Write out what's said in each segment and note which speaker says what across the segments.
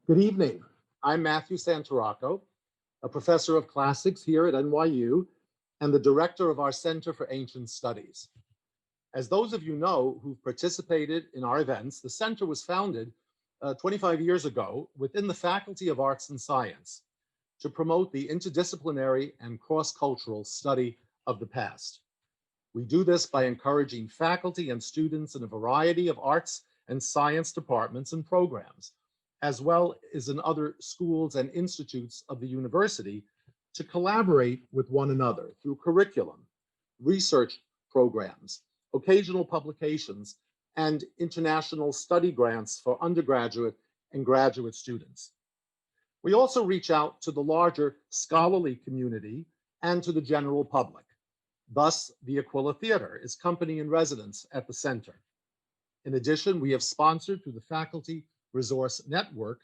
Speaker 1: Good evening. I'm Matthew Santaracco, a professor of classics here at NYU and the director of our Center for Ancient Studies. As those of you know who've participated in our events, the center was founded 25 years ago within the Faculty of Arts and Science to promote the interdisciplinary and cross-cultural study of the past. We do this by encouraging faculty and students in a variety of arts and science departments and programs, as well as in other schools and institutes of the university, to collaborate with one another through curriculum, research programs, occasional publications, and international study grants for undergraduate and graduate students. We also reach out to the larger scholarly community and to the general public. Thus, the Aquila Theater is company in residence at the center. In addition, we have sponsored through the Faculty Resource Network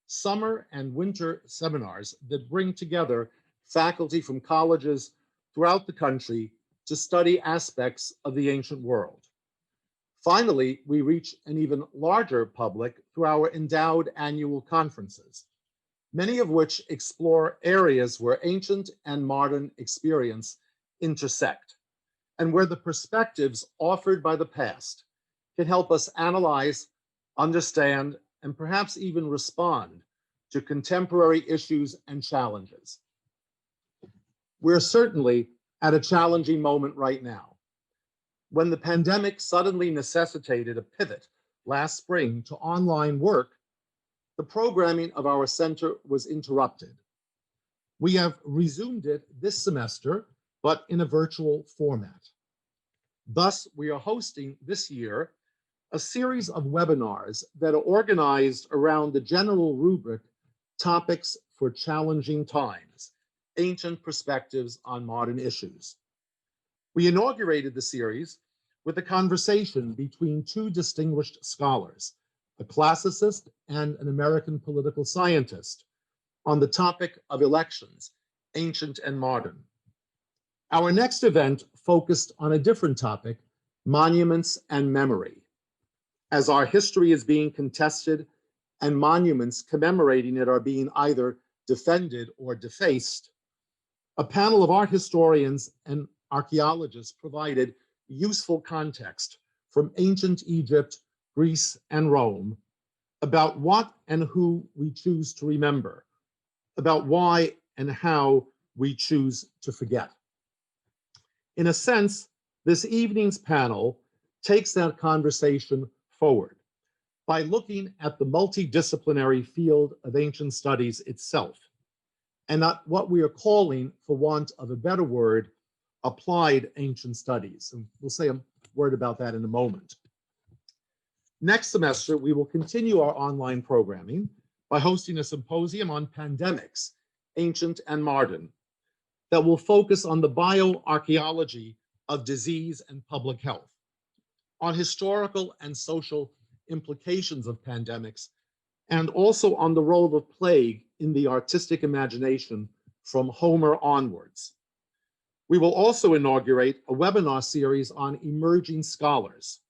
Speaker 1: summer and winter seminars that bring together faculty from colleges throughout the country to study aspects of the ancient world. Finally, we reach an even larger public through our endowed annual conferences, many of which explore areas where ancient and modern experience intersect, and where the perspectives offered by the past can help us analyze, understand, and perhaps even respond to contemporary issues and challenges. We're certainly at a challenging moment right now. When the pandemic suddenly necessitated a pivot last spring to online work, the programming of our center was interrupted. We have resumed it this semester, but in a virtual format. Thus, we are hosting this year a series of webinars that are organized around the general rubric, Topics for Challenging Times, Ancient Perspectives on Modern Issues. We inaugurated the series with a conversation between two distinguished scholars, a classicist and an American political scientist, on the topic of elections, ancient and modern. Our next event focused on a different topic, monuments and memory. As our history is being contested and monuments commemorating it are being either defended or defaced, a panel of art historians and archaeologists provided useful context from ancient Egypt, Greece, and Rome about what and who we choose to remember, about why and how we choose to forget. In a sense, this evening's panel takes that conversation forward by looking at the multidisciplinary field of ancient studies itself, and not what we are calling, for want of a better word, applied ancient studies. And we'll say a word about that in a moment. Next semester, we will continue our online programming by hosting a symposium on pandemics, ancient and modern, that will focus on the bioarchaeology of disease and public health, on historical and social implications of pandemics, and also on the role of plague in the artistic imagination from Homer onwards. We will also inaugurate a webinar series on emerging scholars,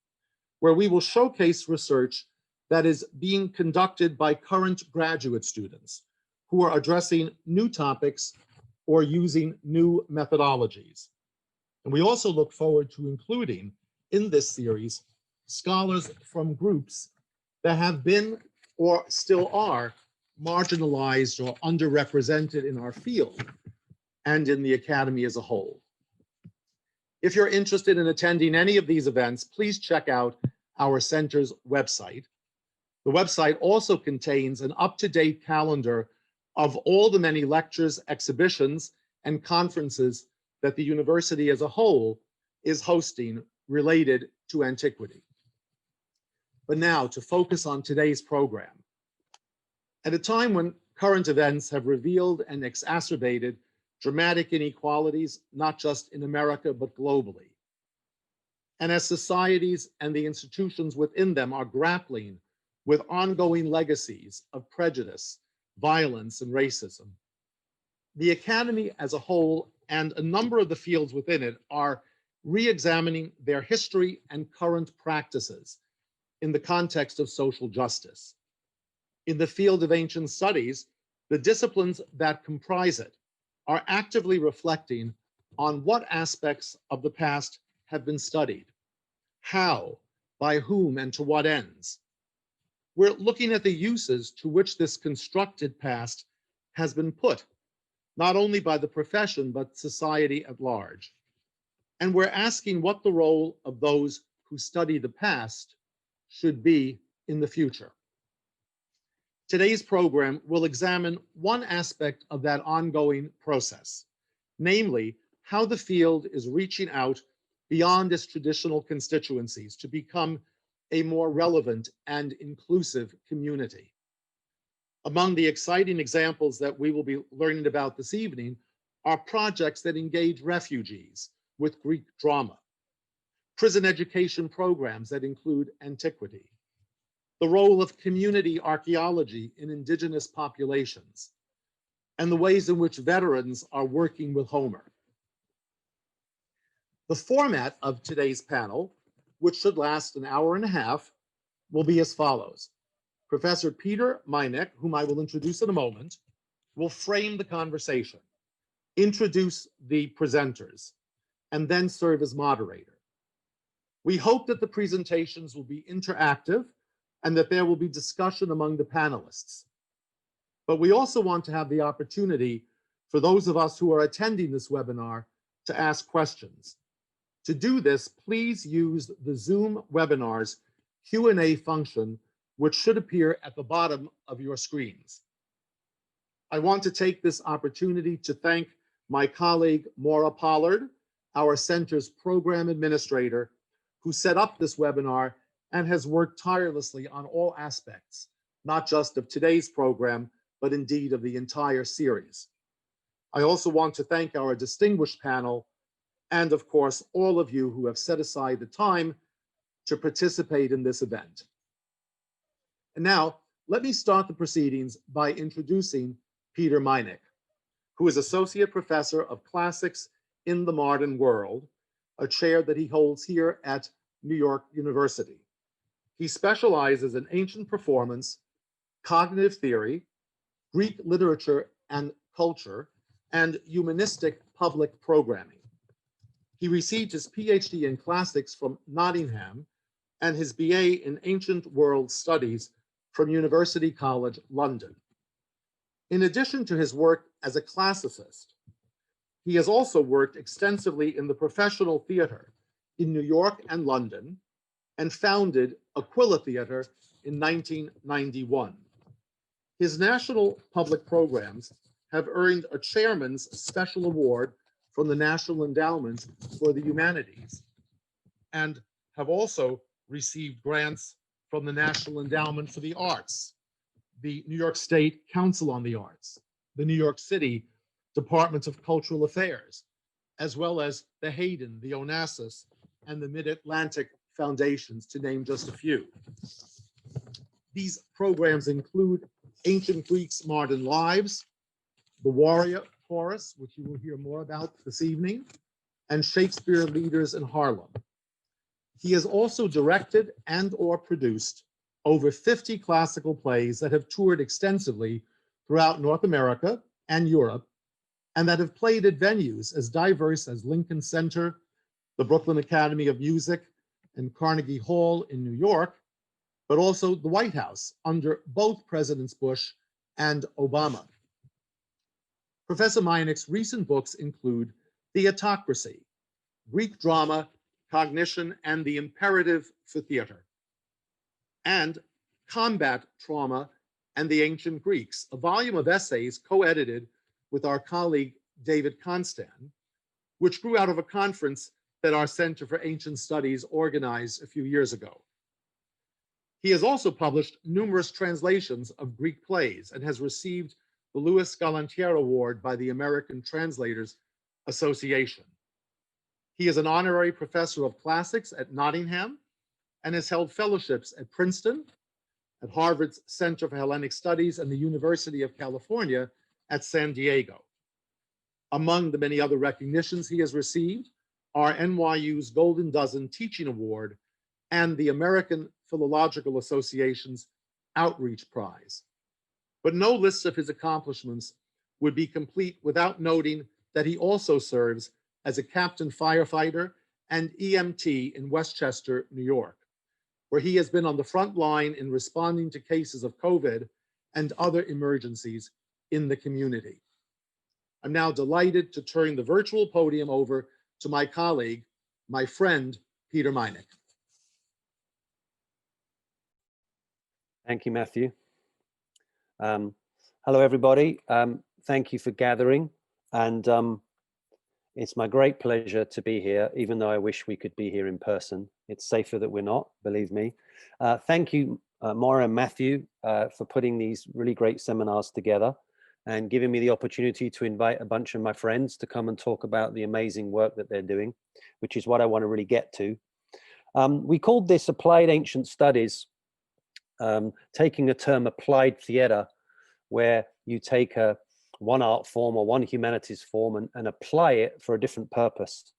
Speaker 1: where we will showcase research that is being conducted by current graduate students who are addressing new topics or using new methodologies. And we also look forward to including in this series scholars from groups that have been or still are marginalized or underrepresented in our field and in the academy as a whole. If you're interested in attending any of these events, please check out our center's website. The website also contains an up-to-date calendar of all the many lectures, exhibitions, and conferences that the university as a whole is hosting related to antiquity. But now to focus on today's program. At a time when current events have revealed and exacerbated dramatic inequalities, not just in America, but globally, and as societies and the institutions within them are grappling with ongoing legacies of prejudice, violence, and racism, the academy as a whole and a number of the fields within it are re-examining their history and current practices in the context of social justice. In the field of ancient studies, the disciplines that comprise it are actively reflecting on what aspects of the past have been studied, how, by whom, and to what ends. We're looking at the uses to which this constructed past has been put, not only by the profession, but society at large. And we're asking what the role of those who study the past should be in the future. Today's program will examine one aspect of that ongoing process, namely how the field is reaching out beyond its traditional constituencies to become a more relevant and inclusive community. Among the exciting examples that we will be learning about this evening are projects that engage refugees with Greek drama, prison education programs that include antiquity, the role of community archaeology in indigenous populations, and the ways in which veterans are working with Homer. The format of today's panel, which should last an hour and a half, will be as follows. Professor Peter Meineck, whom I will introduce in a moment, will frame the conversation, introduce the presenters, and then serve as moderator. We hope that the presentations will be interactive and that there will be discussion among the panelists. But we also want to have the opportunity for those of us who are attending this webinar to ask questions. To do this, please use the Zoom webinar's Q&A function, which should appear at the bottom of your screens. I want to take this opportunity to thank my colleague, Maura Pollard, our center's program administrator, who set up this webinar and has worked tirelessly on all aspects, not just of today's program, but indeed of the entire series. I also want to thank our distinguished panel and, of course, all of you who have set aside the time to participate in this event. And now, let me start the proceedings by introducing Peter Meineck, who is Associate Professor of Classics in the Modern World, a chair that he holds here at New York University. He specializes in ancient performance, cognitive theory, Greek literature and culture, and humanistic public programming. He received his PhD in classics from Nottingham and his BA in ancient world studies from University College London. In addition to his work as a classicist, he has also worked extensively in the professional theater in New York and London, and founded Aquila Theater in 1991. His national public programs have earned a chairman's special award from the National Endowment for the Humanities, and have also received grants from the National Endowment for the Arts, the New York State Council on the Arts, the New York City Department of Cultural Affairs, as well as the Hayden, the Onassis, and the Mid-Atlantic Foundations, to name just a few. These programs include Ancient Greeks' Modern Lives, the Warrior Chorus, which you will hear more about this evening, and Shakespeare Leaders in Harlem. He has also directed and or produced over 50 classical plays that have toured extensively throughout North America and Europe, and that have played at venues as diverse as Lincoln Center, the Brooklyn Academy of Music, and Carnegie Hall in New York, but also the White House under both Presidents Bush and Obama. Professor Meineck's recent books include Theatocracy, Greek Drama, Cognition, and the Imperative for Theater, and Combat Trauma and the Ancient Greeks, a volume of essays co-edited with our colleague David Konstan, which grew out of a conference that our Center for Ancient Studies organized a few years ago. He has also published numerous translations of Greek plays and has received the Louis Galantier Award by the American Translators Association. He is an honorary professor of classics at Nottingham and has held fellowships at Princeton, at Harvard's Center for Hellenic Studies, and the University of California at San Diego. Among the many other recognitions he has received are NYU's Golden Dozen Teaching Award and the American Philological Association's Outreach Prize. But no list of his accomplishments would be complete without noting that he also serves as a captain firefighter and EMT in Westchester, New York, where he has been on the front line in responding to cases of COVID and other emergencies in the community. I'm now delighted to turn the virtual podium over to my colleague, my friend, Peter Meinig.
Speaker 2: Thank you, Matthew. Hello, everybody. Thank you for gathering. And it's my great pleasure to be here, even though I wish we could be here in person. It's safer that we're not, believe me. Thank you, Maura and Matthew, for putting these really great seminars together and giving me the opportunity to invite a bunch of my friends to come and talk about the amazing work that they're doing, which is what I want to really get to. We called this Applied Ancient Studies, taking a term applied theatre, where you take one art form or one humanities form and apply it for a different purpose.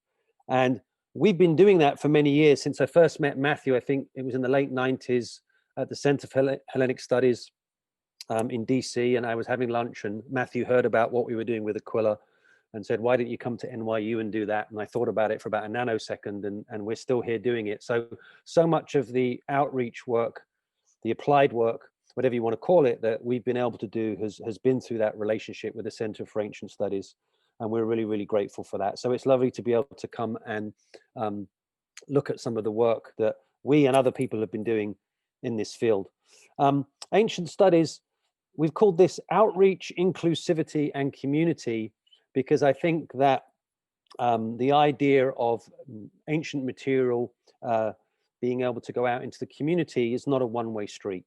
Speaker 2: And we've been doing that for many years. Since I first met Matthew, I think it was in the late 90s at the Center for Hellenic Studies in DC, and I was having lunch, and Matthew heard about what we were doing with Aquila and said, why didn't you come to NYU and do that? And I thought about it for about a nanosecond, and we're still here doing it. So much of the outreach work, the applied work, whatever you want to call it, that we've been able to do has been through that relationship with the Center for Ancient Studies. And we're really, really grateful for that. So it's lovely to be able to come and look at some of the work that we and other people have been doing in this field. Ancient Studies, we've called this Outreach, Inclusivity and Community, because I think that the idea of ancient material being able to go out into the community is not a one-way street.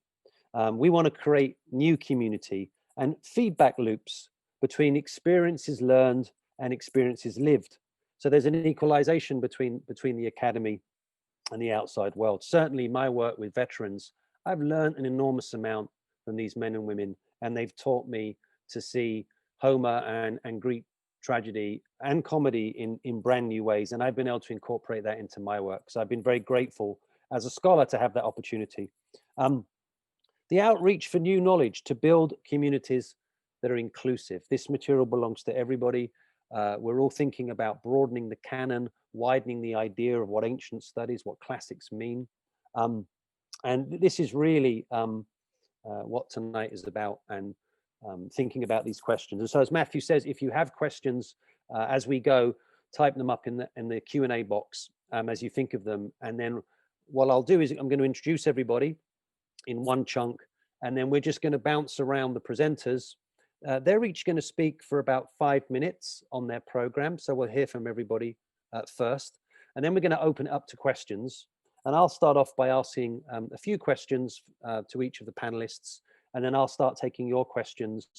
Speaker 2: We want to create new community and feedback loops between experiences learned and experiences lived. So there's an equalization between the academy and the outside world. Certainly my work with veterans, I've learned an enormous amount from these men and women, and they've taught me to see Homer and Greek tragedy and comedy in brand new ways. And I've been able to incorporate that into my work. So I've been very grateful as a scholar to have that opportunity. The outreach for new knowledge to build communities that are inclusive. This material belongs to everybody. We're all thinking about broadening the canon, widening the idea of what ancient studies, what classics mean. And this is really what tonight is about, and thinking about these questions. And so as Matthew says, if you have questions as we go, type them up in the Q&A box as you think of them. And then what I'll do is I'm going to introduce everybody in one chunk, and then we're just going to bounce around the presenters. They're each going to speak for about 5 minutes on their program. So we'll hear from everybody first, and then we're going to open it up to questions. And I'll start off by asking a few questions to each of the panelists, and then I'll start taking your questions,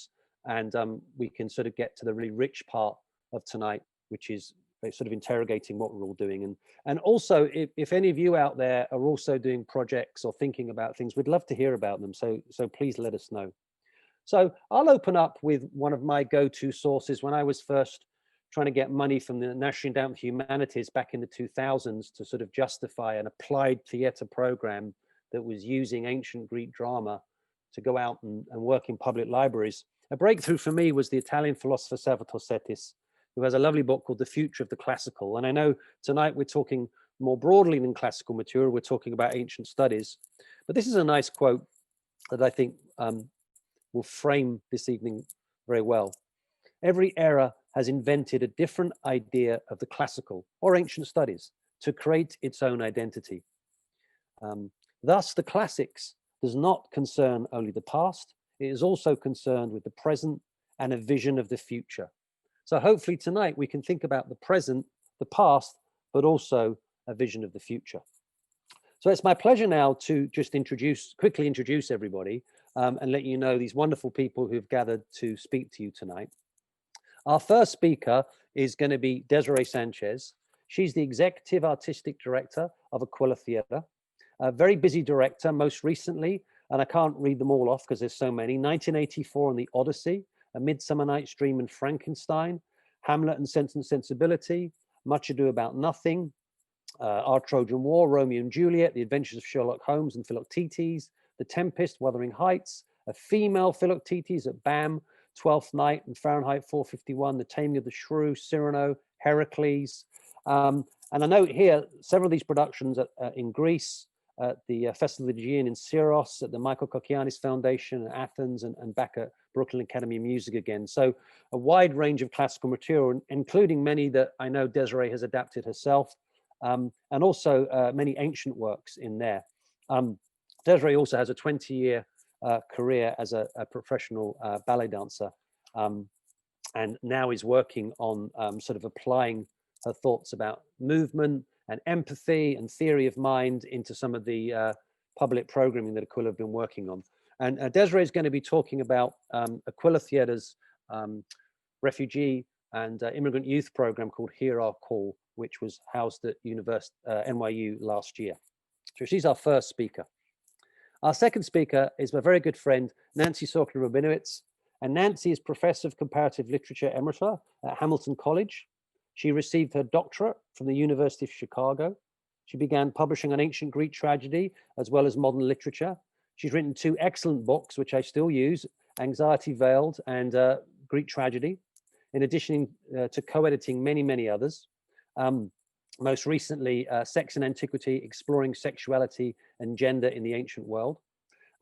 Speaker 2: and we can sort of get to the really rich part of tonight, which is sort of interrogating what we're all doing. And also, if any of you out there are also doing projects or thinking about things, we'd love to hear about them. So please let us know. So I'll open up with one of my go-to sources. When I was first trying to get money from the National Endowment for Humanities back in the 2000s to sort of justify an applied theatre program that was using ancient Greek drama to go out and work in public libraries, a breakthrough for me was the Italian philosopher Salvatore Settis, who has a lovely book called The Future of the Classical. And I know tonight we're talking more broadly than classical material, we're talking about ancient studies. But this is a nice quote that I think will frame this evening very well. Every era has invented a different idea of the classical or ancient studies to create its own identity. Thus, the classics does not concern only the past, it is also concerned with the present and a vision of the future. So hopefully tonight we can think about the present, the past, but also a vision of the future. So it's my pleasure now to just quickly introduce everybody and let you know these wonderful people who've gathered to speak to you tonight. Our first speaker is going to be Desiree Sanchez. She's the Executive Artistic Director of Aquila Theatre, a very busy director, most recently, and I can't read them all off because there's so many, 1984 on The Odyssey, A Midsummer Night's Dream and Frankenstein, Hamlet and Sense and Sensibility, Much Ado About Nothing, Our Trojan War, Romeo and Juliet, The Adventures of Sherlock Holmes and Philoctetes, The Tempest, Wuthering Heights, a female Philoctetes at BAM, Twelfth Night and Fahrenheit 451, The Taming of the Shrew, Cyrano, Heracles. And I note here several of these productions in Greece, at the Festival of the Aegean in Syros, at the Michael Kokianis Foundation in Athens, and back at Brooklyn Academy of Music again. So a wide range of classical material, including many that I know Desiree has adapted herself, and also many ancient works in there. Desiree also has a 20-year career as a professional ballet dancer, and now is working on sort of applying her thoughts about movement and empathy and theory of mind into some of the public programming that Aquila have been working on. And Desiree is going to be talking about Aquila Theatre's refugee and immigrant youth program called Hear Our Call, which was housed at NYU last year. So she's our first speaker. Our second speaker is my very good friend, Nancy Sorkin-Rabinowitz. And Nancy is Professor of Comparative Literature Emerita at Hamilton College. She received her doctorate from the University of Chicago. She began publishing on ancient Greek tragedy as well as modern literature. She's written 2 excellent books, which I still use, Anxiety Veiled and Greek Tragedy, in addition to co-editing many, many others. Most recently, Sex and Antiquity, Exploring Sexuality and Gender in the Ancient World.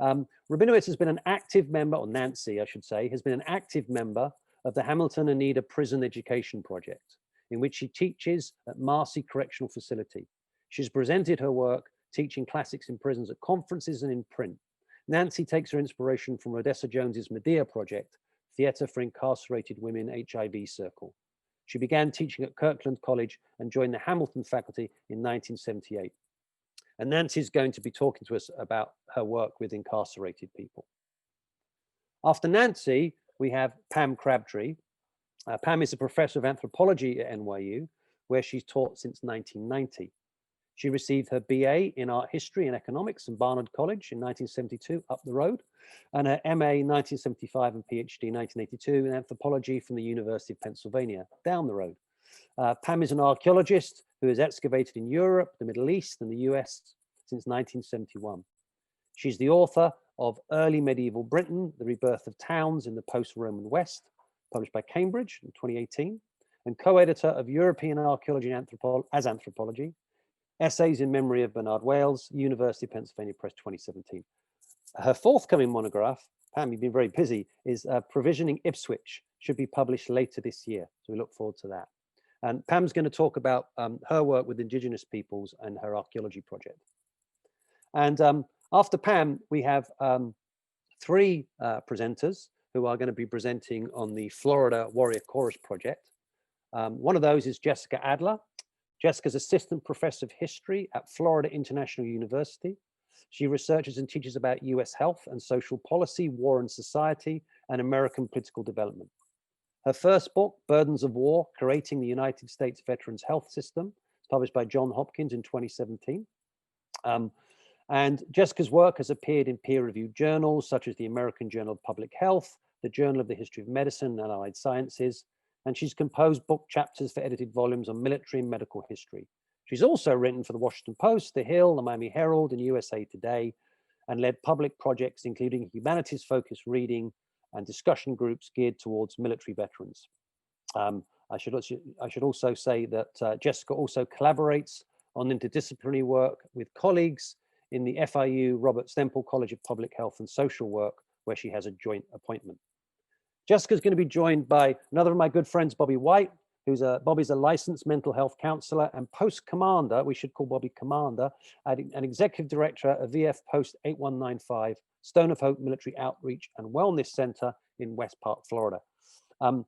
Speaker 2: Rabinowitz has been an active member, or Nancy, I should say, has been an active member of the Hamilton Anita Prison Education Project, in which she teaches at Marcy Correctional Facility. She's presented her work teaching classics in prisons at conferences and in print. Nancy takes her inspiration from Odessa Jones's Medea project, Theatre for Incarcerated Women HIV Circle. She began teaching at Kirkland College and joined the Hamilton faculty in 1978. And Nancy's going to be talking to us about her work with incarcerated people. After Nancy, we have Pam Crabtree. Pam is a professor of anthropology at NYU, where she's taught since 1990. She received her BA in art history and economics from Barnard College in 1972, up the road, and her MA in 1975 and PhD in 1982 in anthropology from the University of Pennsylvania, down the road. Pam is an archaeologist who has excavated in Europe, the Middle East, and the US since 1971. She's the author of Early Medieval Britain, The Rebirth of Towns in the Post-Roman West, published by Cambridge in 2018, and co-editor of European Archaeology and Anthropology, Essays in Memory of Bernard Wales, University of Pennsylvania Press 2017. Her forthcoming monograph, Pam, you've been very busy, is Provisioning Ipswich, should be published later this year. So we look forward to that. And Pam's going to talk about her work with Indigenous peoples and her archaeology project. And after Pam, we have 3 presenters who are going to be presenting on the Florida Warrior Chorus project. One of those is Jessica Adler. Jessica's assistant professor of history at Florida International University. She researches and teaches about US health and social policy, war and society, and American political development. Her first book, Burdens of War, Creating the United States Veterans Health System, published by Johns Hopkins in 2017. And Jessica's work has appeared in peer-reviewed journals such as the American Journal of Public Health, the Journal of the History of Medicine and Allied Sciences, and she's composed book chapters for edited volumes on military and medical history. She's also written for the Washington Post, The Hill, the Miami Herald, and USA Today, and led public projects including humanities-focused reading and discussion groups geared towards military veterans. I should also say that Jessica also collaborates on interdisciplinary work with colleagues in the FIU Robert Stempel College of Public Health and Social Work, where she has a joint appointment. Jessica's going to be joined by another of my good friends, Bobby White, Bobby's a licensed mental health counselor and post commander, we should call Bobby Commander, an executive director of VF Post 8195, Stone of Hope Military Outreach and Wellness Center in West Park, Florida. A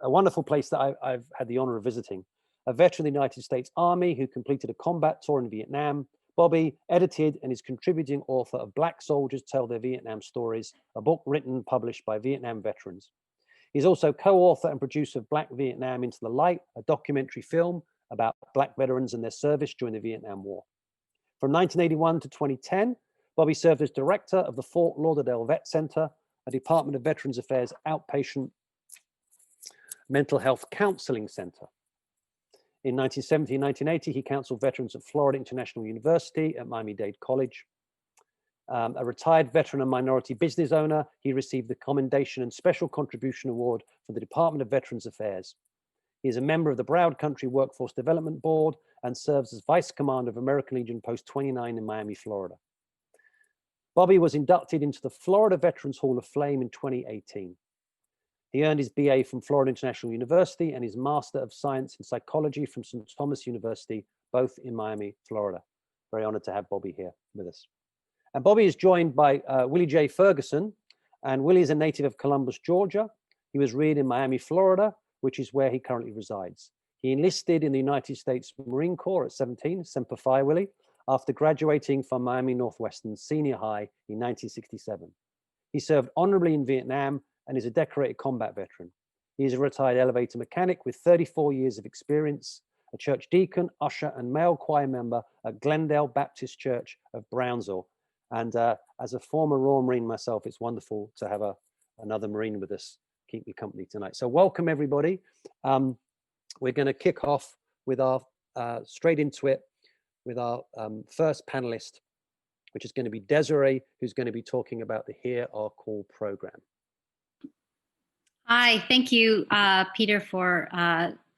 Speaker 2: wonderful place that I've had the honor of visiting. A veteran of the United States Army who completed a combat tour in Vietnam. Bobby edited and is contributing author of Black Soldiers Tell Their Vietnam Stories, a book written and published by Vietnam veterans. He's also co-author and producer of Black Vietnam Into the Light, a documentary film about Black veterans and their service during the Vietnam War. From 1981 to 2010, Bobby served as director of the Fort Lauderdale Vet Center, a Department of Veterans Affairs outpatient mental health counseling center. In 1970 and 1980, he counseled veterans at Florida International University at Miami-Dade College. A retired veteran and minority business owner, he received the Commendation and Special Contribution Award from the Department of Veterans Affairs. He is a member of the Broward County Workforce Development Board and serves as Vice Commander of American Legion Post 29 in Miami, Florida. Bobby was inducted into the Florida Veterans Hall of Fame in 2018. He earned his BA from Florida International University and his Master of Science in Psychology from St. Thomas University, both in Miami, Florida. Very honored to have Bobby here with us. And Bobby is joined by Willie J. Ferguson, and Willie is a native of Columbus, Georgia. He was reared in Miami, Florida, which is where he currently resides. He enlisted in the United States Marine Corps at 17, Semper Fi, Willie, after graduating from Miami Northwestern Senior High in 1967. He served honorably in Vietnam and is a decorated combat veteran. He is a retired elevator mechanic with 34 years of experience, a church deacon, usher, and male choir member at Glendale Baptist Church of Brownsville. And as a former Royal Marine myself, it's wonderful to have another Marine with us, keep me company tonight. So welcome, everybody. We're going to kick off with our, straight into it, with our first panelist, which is going to be Desiree, who's going to be talking about the Hear Our Call program.
Speaker 3: Hi, thank you, Peter,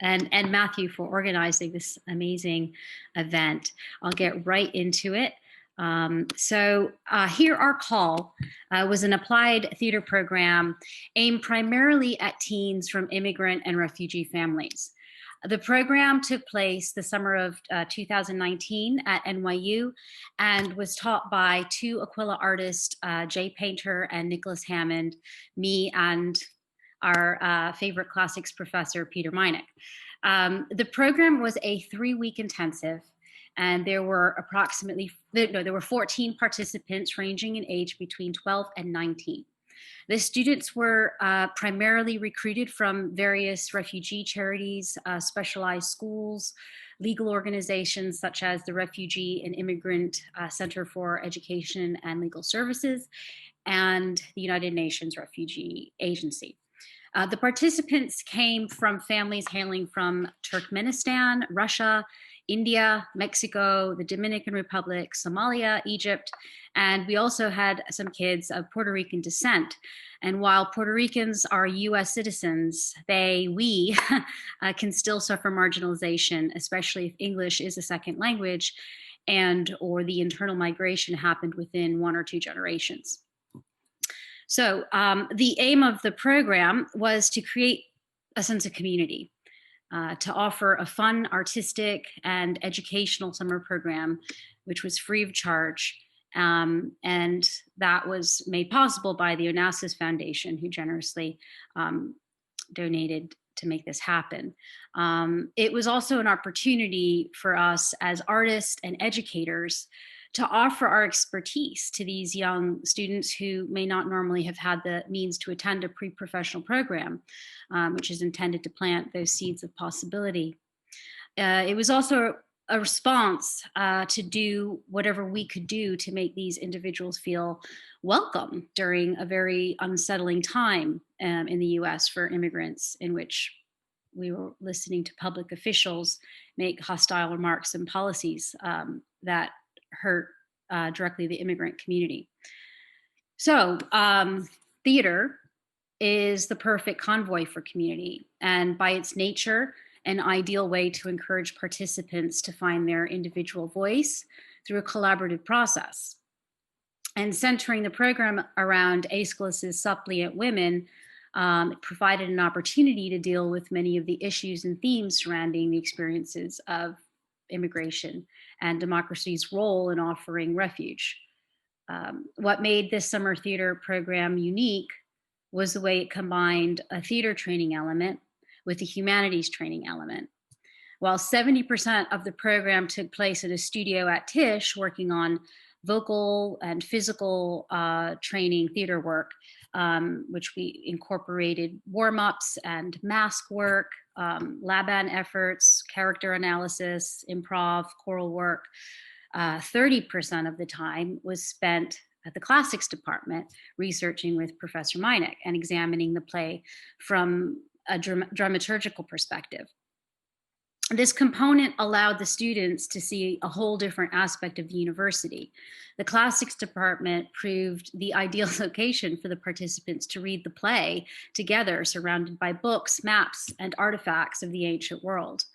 Speaker 3: and Matthew for organizing this amazing event. I'll get right into it. Hear Our Call was an applied theater program aimed primarily at teens from immigrant and refugee families. The program took place the summer of 2019 at NYU and was taught by two Aquila artists, Jay Painter and Nicholas Hammond, me and our favorite classics professor, Peter Meineck. The program was a 3-week intensive, and there were 14 participants ranging in age between 12 and 19. The students were primarily recruited from various refugee charities, specialized schools, legal organizations such as the Refugee and Immigrant Center for Education and Legal Services, and the United Nations Refugee Agency. The participants came from families hailing from Turkmenistan, Russia, India, Mexico, the Dominican Republic, Somalia, Egypt, and we also had some kids of Puerto Rican descent. And while Puerto Ricans are US citizens, we can still suffer marginalization, especially if English is a second language or the internal migration happened within 1 or 2 generations. So the aim of the program was to create a sense of community, to offer a fun, artistic, and educational summer program, which was free of charge. And that was made possible by the Onassis Foundation, who generously donated to make this happen. It was also an opportunity for us as artists and educators to offer our expertise to these young students who may not normally have had the means to attend a pre-professional program, which is intended to plant those seeds of possibility. It was also a response to do whatever we could do to make these individuals feel welcome during a very unsettling time in the US for immigrants, in which we were listening to public officials make hostile remarks and policies that hurt directly the immigrant community. So theater is the perfect convoy for community, and by its nature, an ideal way to encourage participants to find their individual voice through a collaborative process. And centering the program around Aeschylus's Suppliant Women, it provided an opportunity to deal with many of the issues and themes surrounding the experiences of immigration and democracy's role in offering refuge. What made this summer theater program unique was the way it combined a theater training element with a humanities training element. While 70% of the program took place at a studio at Tisch, working on vocal and physical training theater work, which we incorporated warm-ups and mask work, lab band efforts, character analysis, improv, choral work. 30% of the time was spent at the classics department researching with Professor Meineck and examining the play from a dramaturgical perspective. This component allowed the students to see a whole different aspect of the university. The classics department proved the ideal location for the participants to read the play together, surrounded by books, maps, and artifacts of the ancient world.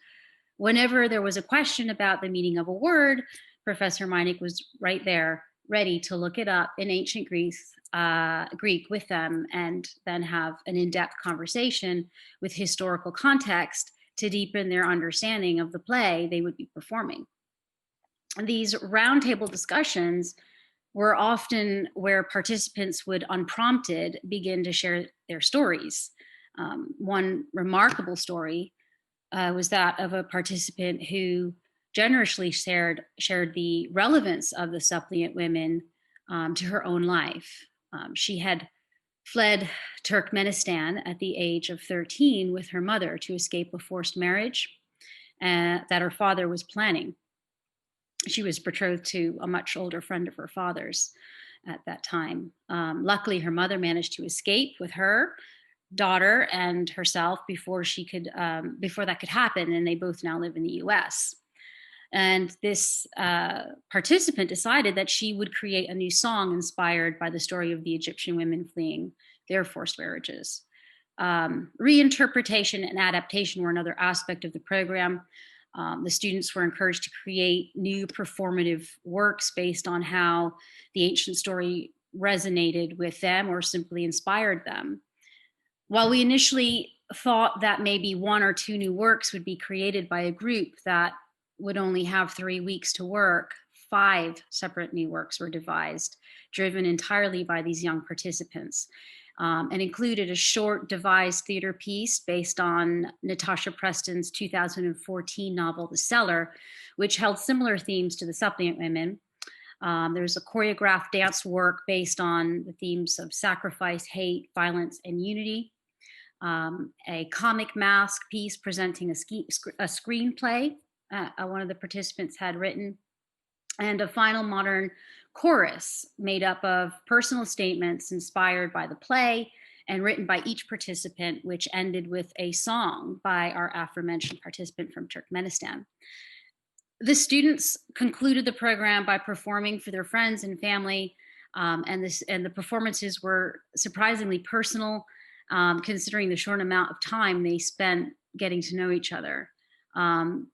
Speaker 3: Whenever there was a question about the meaning of a word, Professor Meinig was right there, ready to look it up in ancient Greek with them, and then have an in-depth conversation with historical context to deepen their understanding of the play they would be performing. And these roundtable discussions were often where participants would, unprompted, begin to share their stories. One remarkable story was that of a participant who generously shared the relevance of the suppliant women to her own life. She had fled Turkmenistan at the age of 13 with her mother to escape a forced marriage that her father was planning. She was betrothed to a much older friend of her father's at that time. Luckily, her mother managed to escape with her daughter and herself before that could happen, and they both now live in the U.S. And this participant decided that she would create a new song inspired by the story of the Egyptian women fleeing their forced marriages. Reinterpretation and adaptation were another aspect of the program. The students were encouraged to create new performative works based on how the ancient story resonated with them or simply inspired them. While we initially thought that maybe 1 or 2 new works would be created by a group that would only have 3 weeks to work, 5 separate new works were devised, driven entirely by these young participants, and included a short devised theater piece based on Natasha Preston's 2014 novel, The Cellar, which held similar themes to The Suppliant Women. There's a choreographed dance work based on the themes of sacrifice, hate, violence, and unity. A comic mask piece presenting a screenplay one of the participants had written, and a final modern chorus made up of personal statements inspired by the play and written by each participant, which ended with a song by our aforementioned participant from Turkmenistan. The students concluded the program by performing for their friends and family, and the performances were surprisingly personal, considering the short amount of time they spent getting to know each other.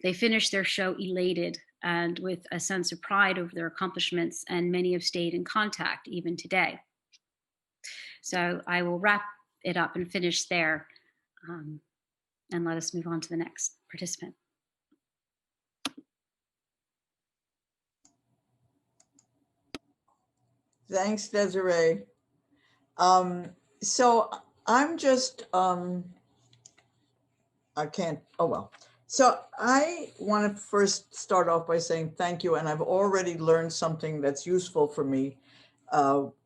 Speaker 3: They finished their show elated and with a sense of pride over their accomplishments, and many have stayed in contact even today. So I will wrap it up and finish there, and let us move on to the next participant.
Speaker 4: Thanks, Desiree. So I'm just, I can't, oh well. So I want to first start off by saying thank you. And I've already learned something that's useful for me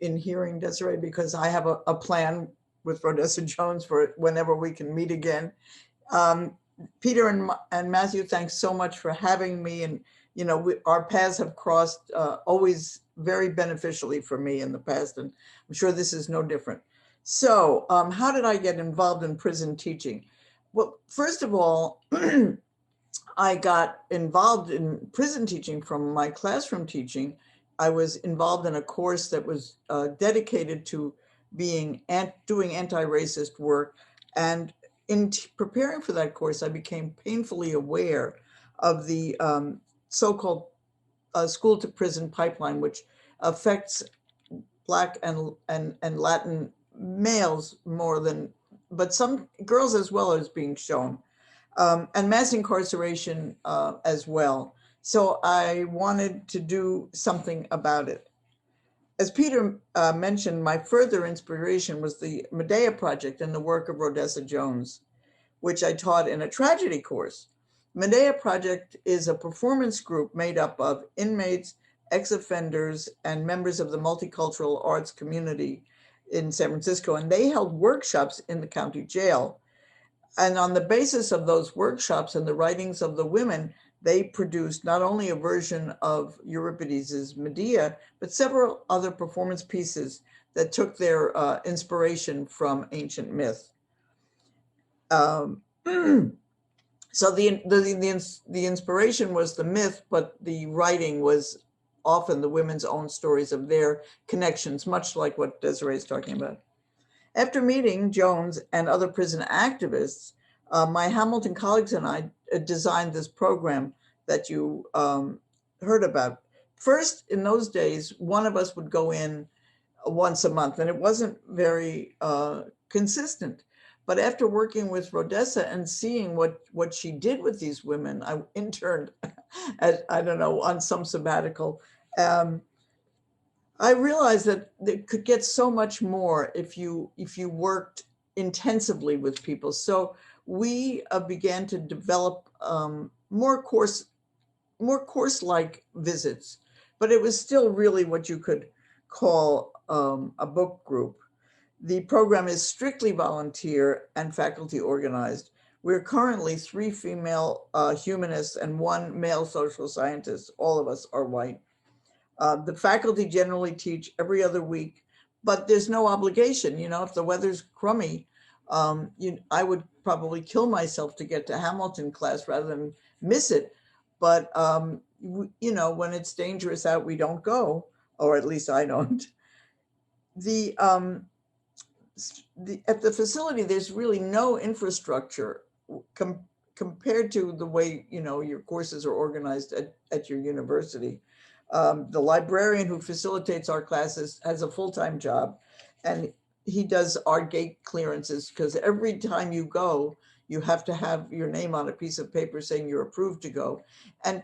Speaker 4: in hearing Desiree, because I have a plan with Rodessa Jones for whenever we can meet again. Peter and Matthew, thanks so much for having me. And, you know, our paths have crossed always very beneficially for me in the past. And I'm sure this is no different. So how did I get involved in prison teaching? Well, first of all, I got involved in prison teaching from my classroom teaching. I was involved in a course that was dedicated to doing anti-racist work. And in preparing for that course, I became painfully aware of the so-called school to prison pipeline, which affects Black and Latin males more than, but some girls as well as being shown, and mass incarceration as well. So I wanted to do something about it. As Peter mentioned, my further inspiration was the Medea Project and the work of Rodessa Jones, which I taught in a tragedy course. Medea Project is a performance group made up of inmates, ex-offenders, and members of the multicultural arts community in San Francisco. And they held workshops in the county jail. And on the basis of those workshops and the writings of the women, they produced not only a version of Euripides' Medea, but several other performance pieces that took their inspiration from ancient myth. So the inspiration was the myth, but the writing was often the women's own stories of their connections, much like what Desiree is talking about. After meeting Jones and other prison activists, my Hamilton colleagues and I designed this program that you heard about. First, in those days, one of us would go in once a month, and it wasn't very consistent. But after working with Rodessa and seeing what she did with these women, I interned at, I don't know, on some sabbatical. I realized that it could get so much more if you worked intensively with people. So we began to develop more course-like visits, but it was still really what you could call a book group. The program is strictly volunteer and faculty organized. We're currently 3 female humanists and 1 male social scientist. All of us are white. The faculty generally teach every other week, but there's no obligation. You know, if the weather's crummy, I would probably kill myself to get to Hamilton class rather than miss it. But, you know, when it's dangerous out, we don't go, or at least I don't. At the facility, there's really no infrastructure compared to the way, you know, your courses are organized at your university. The librarian who facilitates our classes has a full-time job, and he does our gate clearances, because every time you go, you have to have your name on a piece of paper saying you're approved to go. And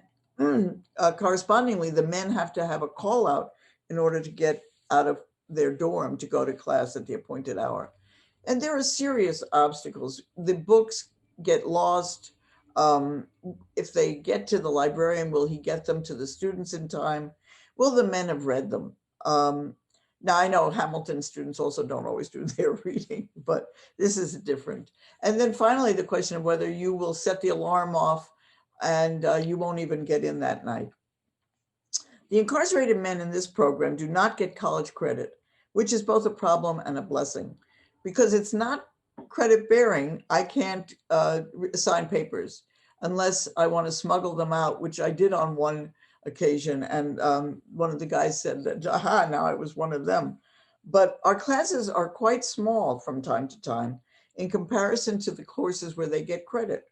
Speaker 4: correspondingly, the men have to have a call out in order to get out of their dorm to go to class at the appointed hour. And there are serious obstacles. The books get lost. If they get to the librarian, will he get them to the students in time? Will the men have read them? Now, I know Hamilton students also don't always do their reading, but this is different. And then finally, the question of whether you will set the alarm off and you won't even get in that night. The incarcerated men in this program do not get college credit, which is both a problem and a blessing. Because it's not credit bearing, I can't assign papers unless I want to smuggle them out, which I did on one occasion. And one of the guys said that, aha, now I was one of them. But our classes are quite small from time to time in comparison to the courses where they get credit.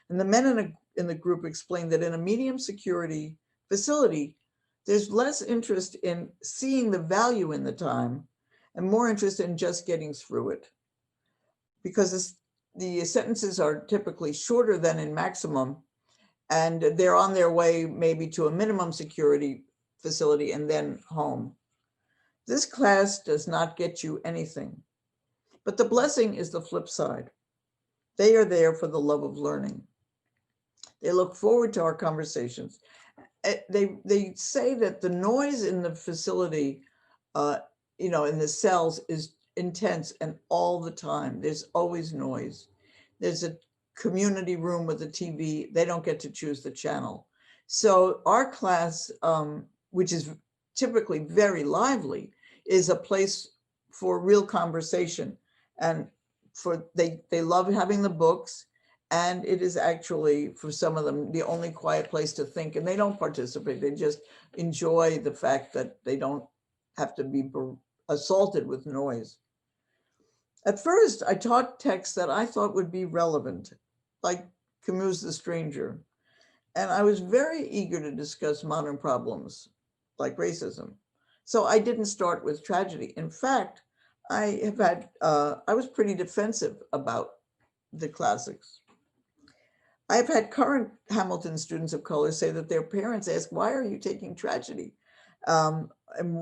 Speaker 4: And the men in the group explained that in a medium security facility, there's less interest in seeing the value in the time and more interest in just getting through it. Because the sentences are typically shorter than in maximum, and they're on their way maybe to a minimum security facility and then home. This class does not get you anything, but the blessing is the flip side. They are there for the love of learning. They look forward to our conversations. They say that the noise in the facility, you know, in the cells is intense and all the time. There's always noise. There's a community room with a TV. They don't get to choose the channel. So our class, which is typically very lively, is a place for real conversation. And they love having the books. And it is actually, for some of them, the only quiet place to think, and they don't participate. They just enjoy the fact that they don't have to be assaulted with noise. At first, I taught texts that I thought would be relevant, like Camus' The Stranger. And I was very eager to discuss modern problems like racism. So I didn't start with tragedy. In fact, I was pretty defensive about the classics. I've had current Hamilton students of color say that their parents ask, why are you taking tragedy? And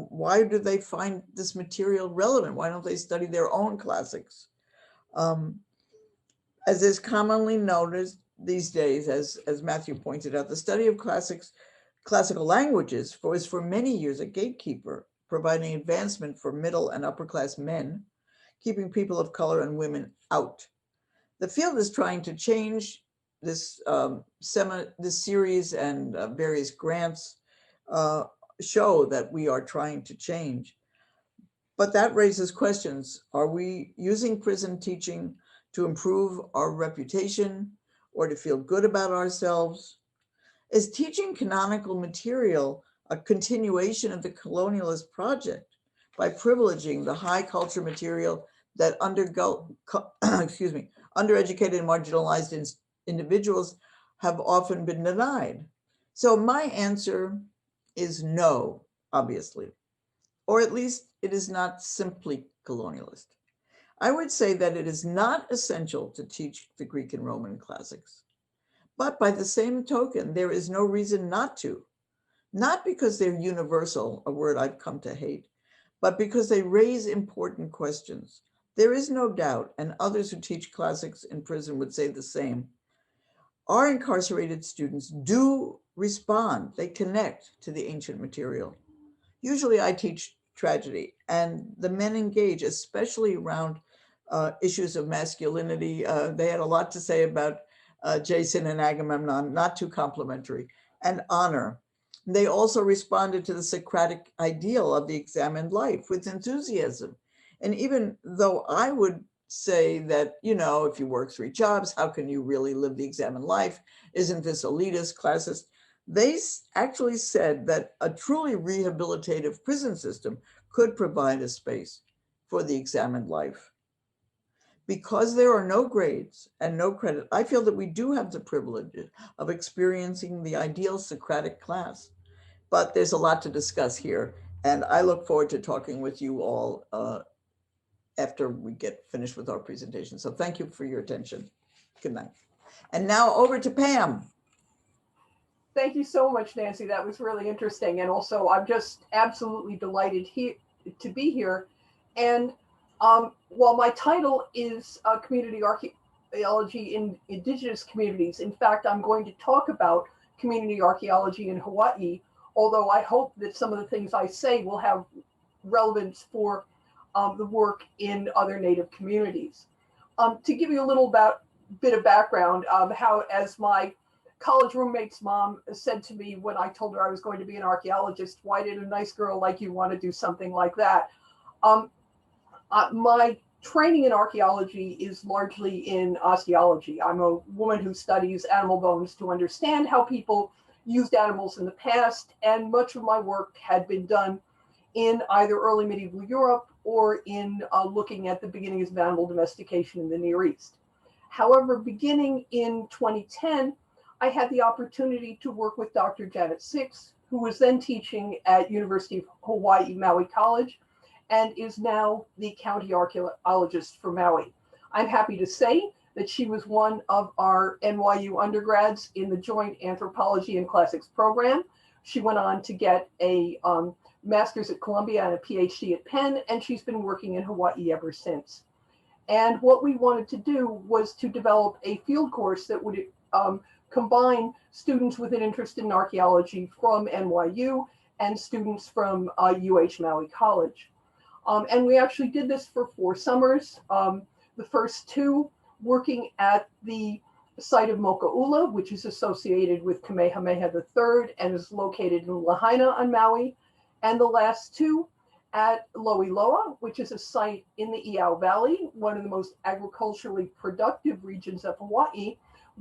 Speaker 4: why do they find this material relevant? Why don't they study their own classics? As is commonly noticed these days, as Matthew pointed out, the study of classical languages was for many years a gatekeeper, providing advancement for middle and upper class men, keeping people of color and women out. The field is trying to change this series, and various grants show that we are trying to change. But that raises questions. Are we using prison teaching to improve our reputation, or to feel good about ourselves? Is teaching canonical material a continuation of the colonialist project by privileging the high culture material that excuse me, undereducated and marginalized individuals have often been denied? So my answer is no, obviously, or at least it is not simply colonialist. I would say that it is not essential to teach the Greek and Roman classics, but by the same token, there is no reason not to. Not because they're universal, a word I've come to hate, but because they raise important questions. There is no doubt, and others who teach classics in prison would say the same. Our incarcerated students do respond, they connect to the ancient material. Usually I teach tragedy, and the men engage, especially around issues of masculinity. They had a lot to say about Jason and Agamemnon, not too complimentary, and honor. They also responded to the Socratic ideal of the examined life with enthusiasm. And even though I would say that, you know, if you work 3 jobs, how can you really live the examined life? Isn't this elitist, classist? They actually said that a truly rehabilitative prison system could provide a space for the examined life. Because there are no grades and no credit, I feel that we do have the privilege of experiencing the ideal Socratic class. But there's a lot to discuss here, and I look forward to talking with you all after we get finished with our presentation. So thank you for your attention. Good night. And now over to Pam.
Speaker 5: Thank you so much, Nancy. That was really interesting. And also, I'm just absolutely delighted to be here. And while my title is Community Archaeology in Indigenous Communities, in fact, I'm going to talk about community archaeology in Hawaii, although I hope that some of the things I say will have relevance for the work in other Native communities. To give you a little bit of background, how, as my college roommate's mom said to me when I told her I was going to be an archaeologist, why did a nice girl like you want to do something like that? My training in archaeology is largely in osteology. I'm a woman who studies animal bones to understand how people used animals in the past, and much of my work had been done in either early medieval Europe or in looking at the beginnings of animal domestication in the Near East. However, beginning in 2010, I had the opportunity to work with Dr. Janet Six, who was then teaching at University of Hawaii, Maui College, and is now the county archaeologist for Maui. I'm happy to say that she was one of our NYU undergrads in the Joint Anthropology and Classics program. She went on to get a master's at Columbia and a PhD at Penn, and she's been working in Hawaii ever since. And what we wanted to do was to develop a field course that would combine students with an interest in archaeology from NYU and students from UH Maui College. And we actually did this for 4 summers. The first 2 working at the site of Moku'ula, which is associated with Kamehameha III and is located in Lahaina on Maui. And the last 2 at Loiloa, which is a site in the Iao Valley, one of the most agriculturally productive regions of Hawaii,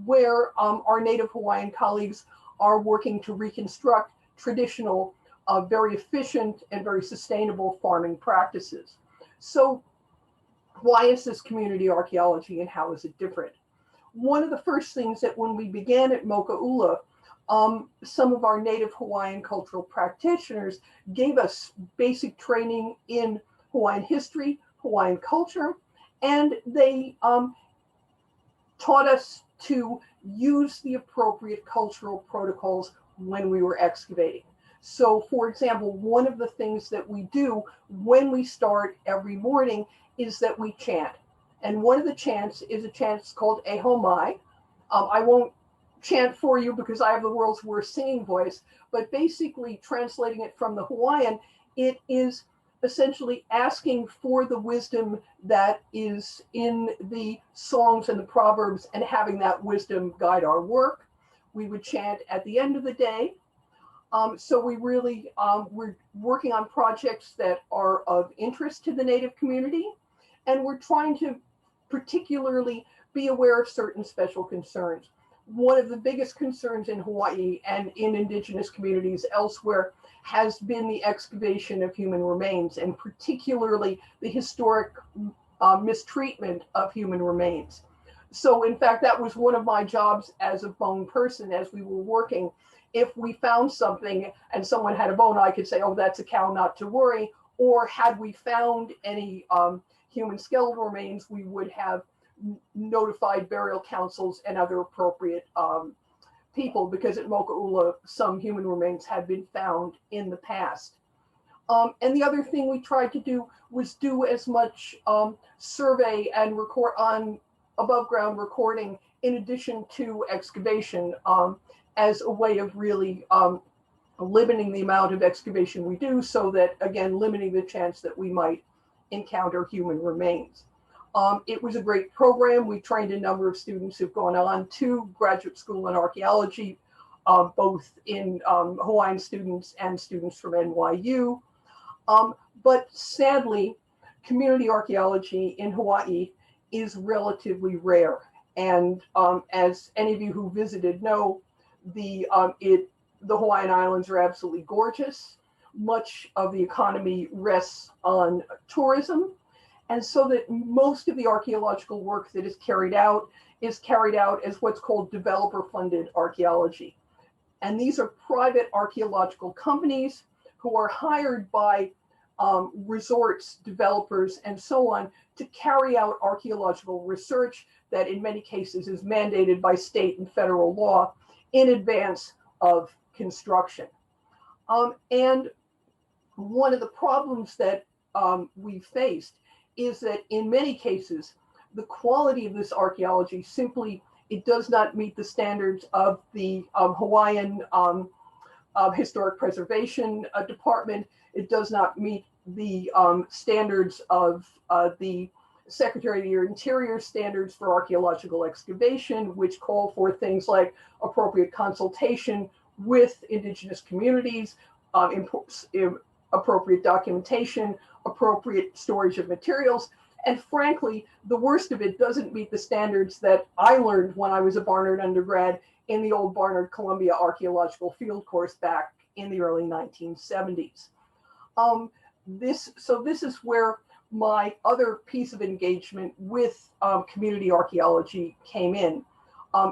Speaker 5: where our Native Hawaiian colleagues are working to reconstruct traditional, very efficient and very sustainable farming practices. So why is this community archaeology and how is it different? One of the first things that when we began at Moku'ula, some of our Native Hawaiian cultural practitioners gave us basic training in Hawaiian history, Hawaiian culture, and they taught us to use the appropriate cultural protocols when we were excavating. So, for example, one of the things that we do when we start every morning is that we chant. And one of the chants is a chant called Eho Mai. I won't chant for you because I have the world's worst singing voice, but basically translating it from the Hawaiian, it is essentially asking for the wisdom that is in the songs and the proverbs and having that wisdom guide our work. We would chant at the end of the day. So we really, we're working on projects that are of interest to the Native community, and we're trying to particularly be aware of certain special concerns. one of the biggest concerns in Hawaii and in indigenous communities elsewhere has been the excavation of human remains, and particularly the historic mistreatment of human remains. So in fact, that was one of my jobs as a bone person as we were working. If we found something and someone had a bone, I could say, oh, that's a cow, not to worry. Or had we found any human skeletal remains, we would have notified burial councils and other appropriate people, because at Moku'ula, some human remains had been found in the past. And the other thing we tried to do was do as much survey and record on above ground recording in addition to excavation, as a way of really limiting the amount of excavation we do, so that, again, limiting the chance that we might encounter human remains. It was a great program. We trained a number of students who've gone on to graduate school in archaeology, both in Hawaiian students and students from NYU. But sadly, community archaeology in Hawaii is relatively rare. And as any of you who visited know, the Hawaiian Islands are absolutely gorgeous. Much of the economy rests on tourism. And so that most of the archaeological work that is carried out as what's called developer-funded archaeology. And these are private archaeological companies who are hired by resorts, developers, and so on to carry out archaeological research that in many cases is mandated by state and federal law in advance of construction. And one of the problems that we faced is that in many cases, the quality of this archaeology simply, it does not meet the standards of the Hawaiian Historic Preservation Department. It does not meet the standards of the Secretary of the Interior standards for archaeological excavation, which call for things like appropriate consultation with indigenous communities, appropriate documentation, appropriate storage of materials. And frankly, the worst of it doesn't meet the standards that I learned when I was a Barnard undergrad in the old Barnard Columbia Archaeological Field Course back in the early 1970s. This is where my other piece of engagement with community archaeology came in.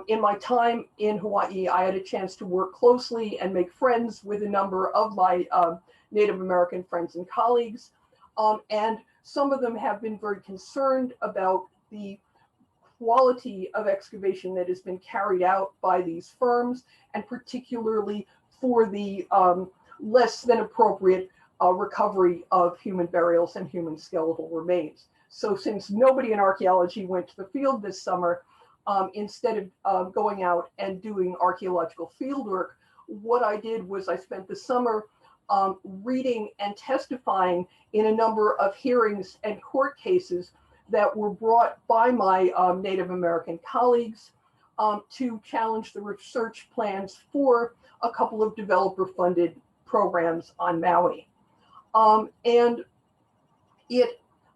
Speaker 5: In my time in Hawaii, I had a chance to work closely and make friends with a number of my Native American friends and colleagues. And some of them have been very concerned about the quality of excavation that has been carried out by these firms, and particularly for the less than appropriate recovery of human burials and human skeletal remains. So since nobody in archaeology went to the field this summer, instead of going out and doing archaeological field work, what I did was I spent the summer reading and testifying in a number of hearings and court cases that were brought by my Native American colleagues to challenge the research plans for a couple of developer-funded programs on Maui. And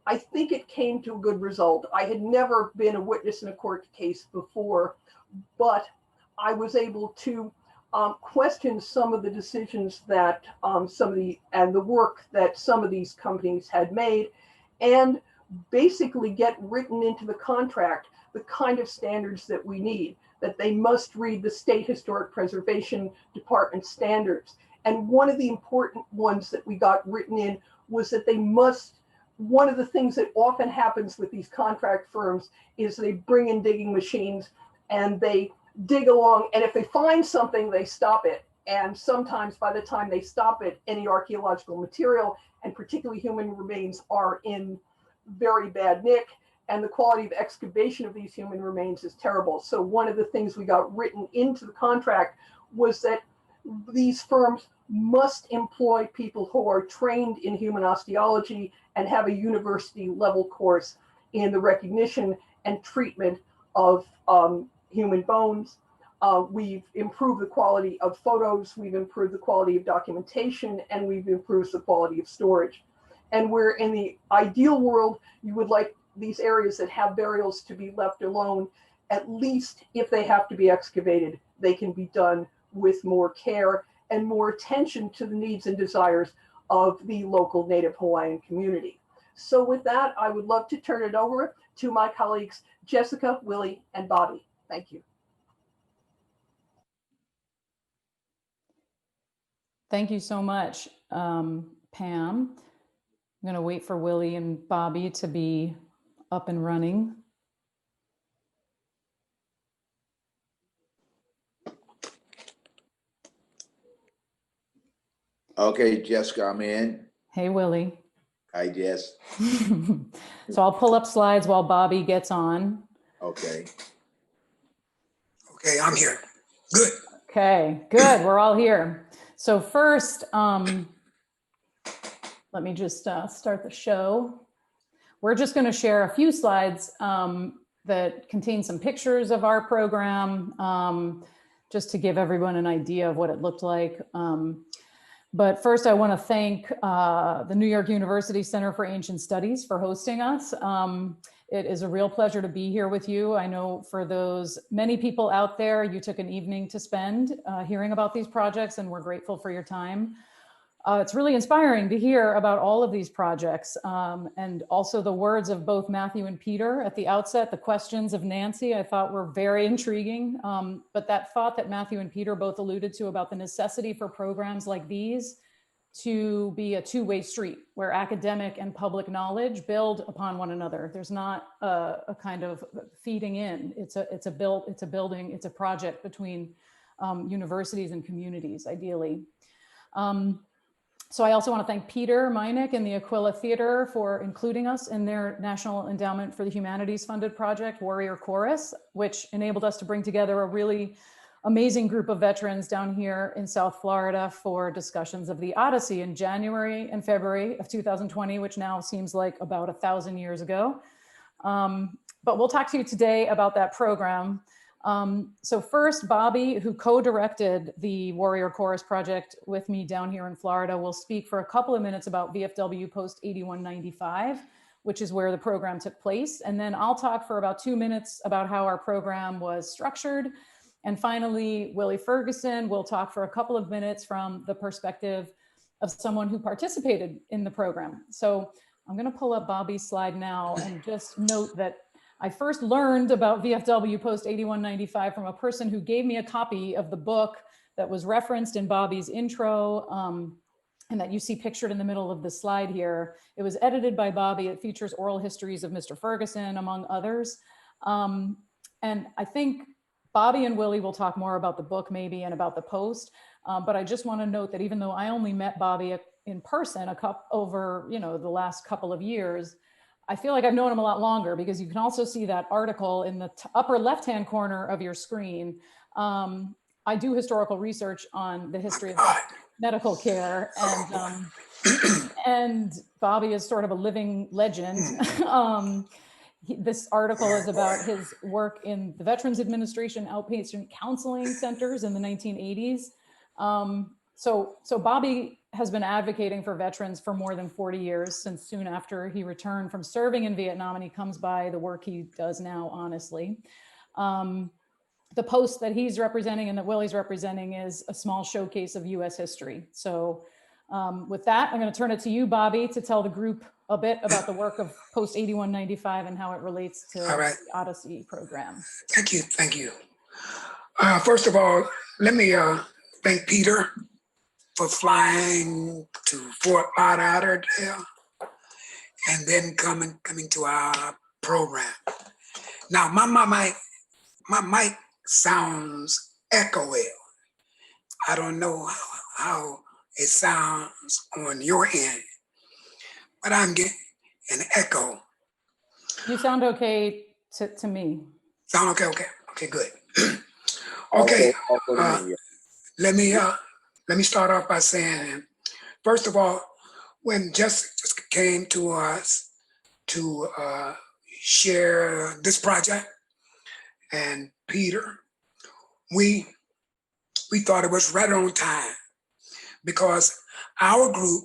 Speaker 5: I think it came to a good result. I had never been a witness in a court case before, but I was able to question some of the decisions that the work that some of these companies had made, and basically get written into the contract the kind of standards that we need, that they must read the State Historic Preservation Department standards. And one of the important ones that we got written in was that they must, one of the things that often happens with these contract firms is they bring in digging machines and they dig along, and if they find something, they stop it. And sometimes by the time they stop it, any archaeological material, and particularly human remains, are in very bad nick, and the quality of excavation of these human remains is terrible. So one of the things we got written into the contract was that these firms must employ people who are trained in human osteology and have a university level course in the recognition and treatment of human bones. We've improved the quality of photos, we've improved the quality of documentation, and we've improved the quality of storage. And where in the ideal world, you would like these areas that have burials to be left alone at least if they have to be excavated, they can be done with more care and more attention to the needs and desires of the local Native Hawaiian community. So with that, I would love to turn it over to my colleagues, Jessica, Willie, and Bobby. Thank you.
Speaker 6: Thank you so much, Pam. I'm going to wait for Willie and Bobby to be up and running.
Speaker 7: Okay, Jessica, I'm in.
Speaker 6: Hey, Willie.
Speaker 7: Hi, Jess.
Speaker 6: So I'll pull up slides while Bobby gets on.
Speaker 7: Okay.
Speaker 8: Okay, I'm here. Good.
Speaker 6: Okay, good. We're all here. So first, let me just start the show. We're just going to share a few slides that contain some pictures of our program, just to give everyone an idea of what it looked like. But first, I want to thank the New York University Center for Ancient Studies for hosting us. It is a real pleasure to be here with you. I know for those many people out there, you took an evening to spend hearing about these projects, and we're grateful for your time. It's really inspiring to hear about all of these projects, and also the words of both Matthew and Peter at the outset. The questions of Nancy I thought were very intriguing, but that thought that Matthew and Peter both alluded to about the necessity for programs like these to be a two-way street where academic and public knowledge build upon one another. There's not a kind of feeding in. It's a building, it's a project between universities and communities, ideally. So I also want to thank Peter Meineck and the Aquila Theater for including us in their National Endowment for the Humanities funded project, Warrior Chorus, which enabled us to bring together a really amazing group of veterans down here in South Florida for discussions of the Odyssey in January and February of 2020, which now seems like about 1,000 years ago. But we'll talk to you today about that program. So first, Bobby, who co-directed the Warrior Chorus project with me down here in Florida, will speak for a couple of minutes about VFW Post 8195, which is where the program took place. And then I'll talk for about 2 minutes about how our program was structured. And finally, Willie Ferguson will talk for a couple of minutes from the perspective of someone who participated in the program. So I'm going to pull up Bobby's slide now and just note that I first learned about VFW Post 8195 from a person who gave me a copy of the book that was referenced in Bobby's intro, and that you see pictured in the middle of the slide here. It was edited by Bobby. It features oral histories of Mr. Ferguson, among others. And I think Bobby and Willie will talk more about the book maybe and about the post. But I just want to note that even though I only met Bobby in person over the last couple of years, I feel like I've known him a lot longer, because you can also see that article in the upper left-hand corner of your screen. I do historical research on the history of medical care, and Bobby is sort of a living legend. This article is about his work in the Veterans Administration outpatient counseling centers in the 1980s. So Bobby has been advocating for veterans for more than 40 years, since soon after he returned from serving in Vietnam, and he comes by the work he does now, honestly. The post that he's representing and that Willie's representing is a small showcase of US history. So with that, I'm going to turn it to you, Bobby, to tell the group a bit about the work of Post 8195 and how it relates to the Odyssey program.
Speaker 8: Thank you. Thank you. First of all, let me thank Peter for flying to Fort Lauderdale and then coming to our program. Now, my mic sounds echoey. I don't know how it sounds on your end, but I'm getting an echo.
Speaker 6: You sound okay to me.
Speaker 8: Sound okay? Okay, good. Okay, let me start off by saying, first of all, when Jessica came to us to share this project, and Peter, we thought it was right on time, because our group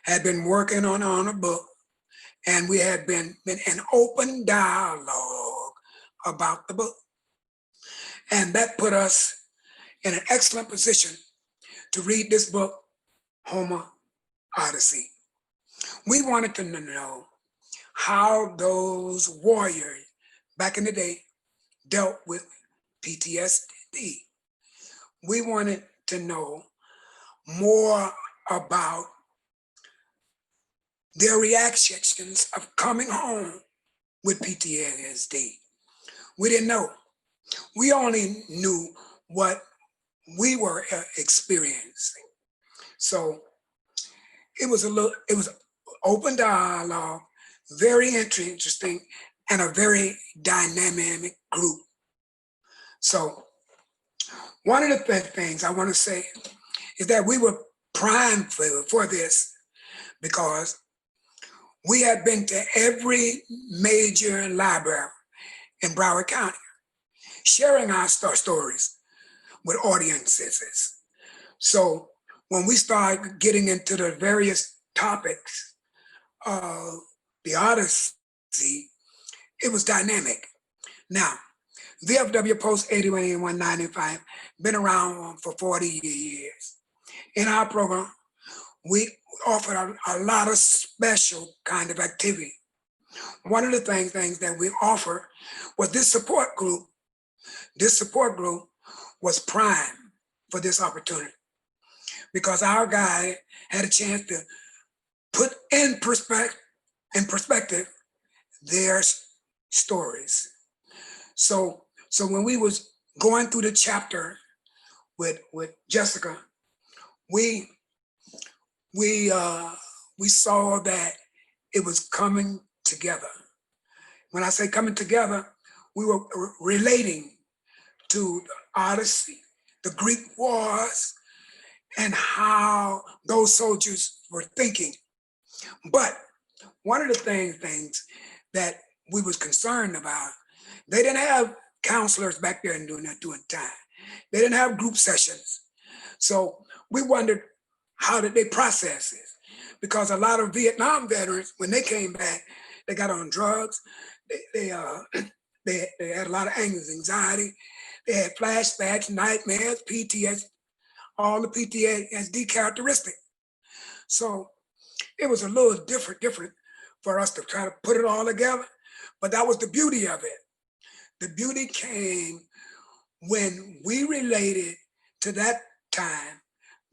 Speaker 8: had been working on a book, and we had been in open dialogue about the book. And that put us in an excellent position to read this book, Homer Odyssey. We wanted to know how those warriors back in the day dealt with PTSD. We wanted to know more about their reactions of coming home with PTSD. We didn't know. We only knew what we were experiencing. So it was open dialogue, very interesting, and a very dynamic group. So one of the things I want to say is that we were primed for this because we had been to every major library in Broward County, sharing our stories with audiences. So when we started getting into the various topics of the Odyssey, it was dynamic. Now, VFW Post 818195 been around for 40 years. In our program, we offered a lot of special kind of activity. One of the things that we offer was this support group. This support group was prime for this opportunity because our guy had a chance to put in perspective their stories. So when we was going through the chapter with Jessica, we saw that it was coming together. When I say coming together, we were relating to the Odyssey, the Greek wars, and how those soldiers were thinking. But one of the things that we was concerned about, they didn't have counselors back there during time. They didn't have group sessions. So we wondered, how did they process this? Because a lot of Vietnam veterans, when they came back, they got on drugs. They had a lot of anxiety. They had flashbacks, nightmares, PTSD, all the PTSD characteristics. So it was a little different for us to try to put it all together. But that was the beauty of it. The beauty came when we related to that time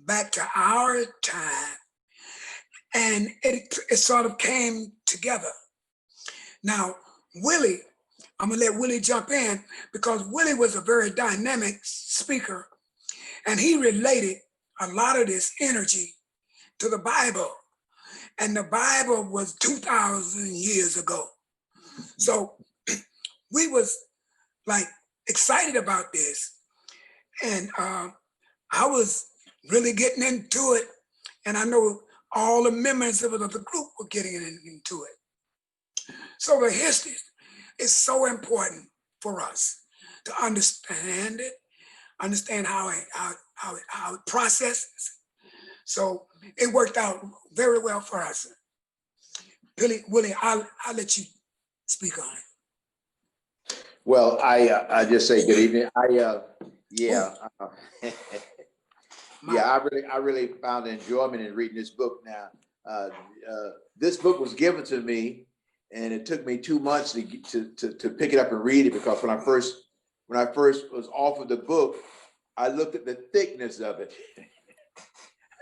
Speaker 8: back to our time, and it sort of came together. Now, Willie, I'm gonna let Willie jump in because Willie was a very dynamic speaker, and he related a lot of this energy to the Bible. And the Bible was 2,000 years ago. So we was like excited about this. And I was really getting into it. And I know all the members of the group were getting into it. So the history is so important for us to understand it, understand how it processes. So it worked out very well for us. Willie, I'll let you speak on it.
Speaker 7: Well, I just say good evening. Yeah, I really found enjoyment in reading this book. Now, this book was given to me, and it took me 2 months to pick it up and read it because when I first was offered the book, I looked at the thickness of it.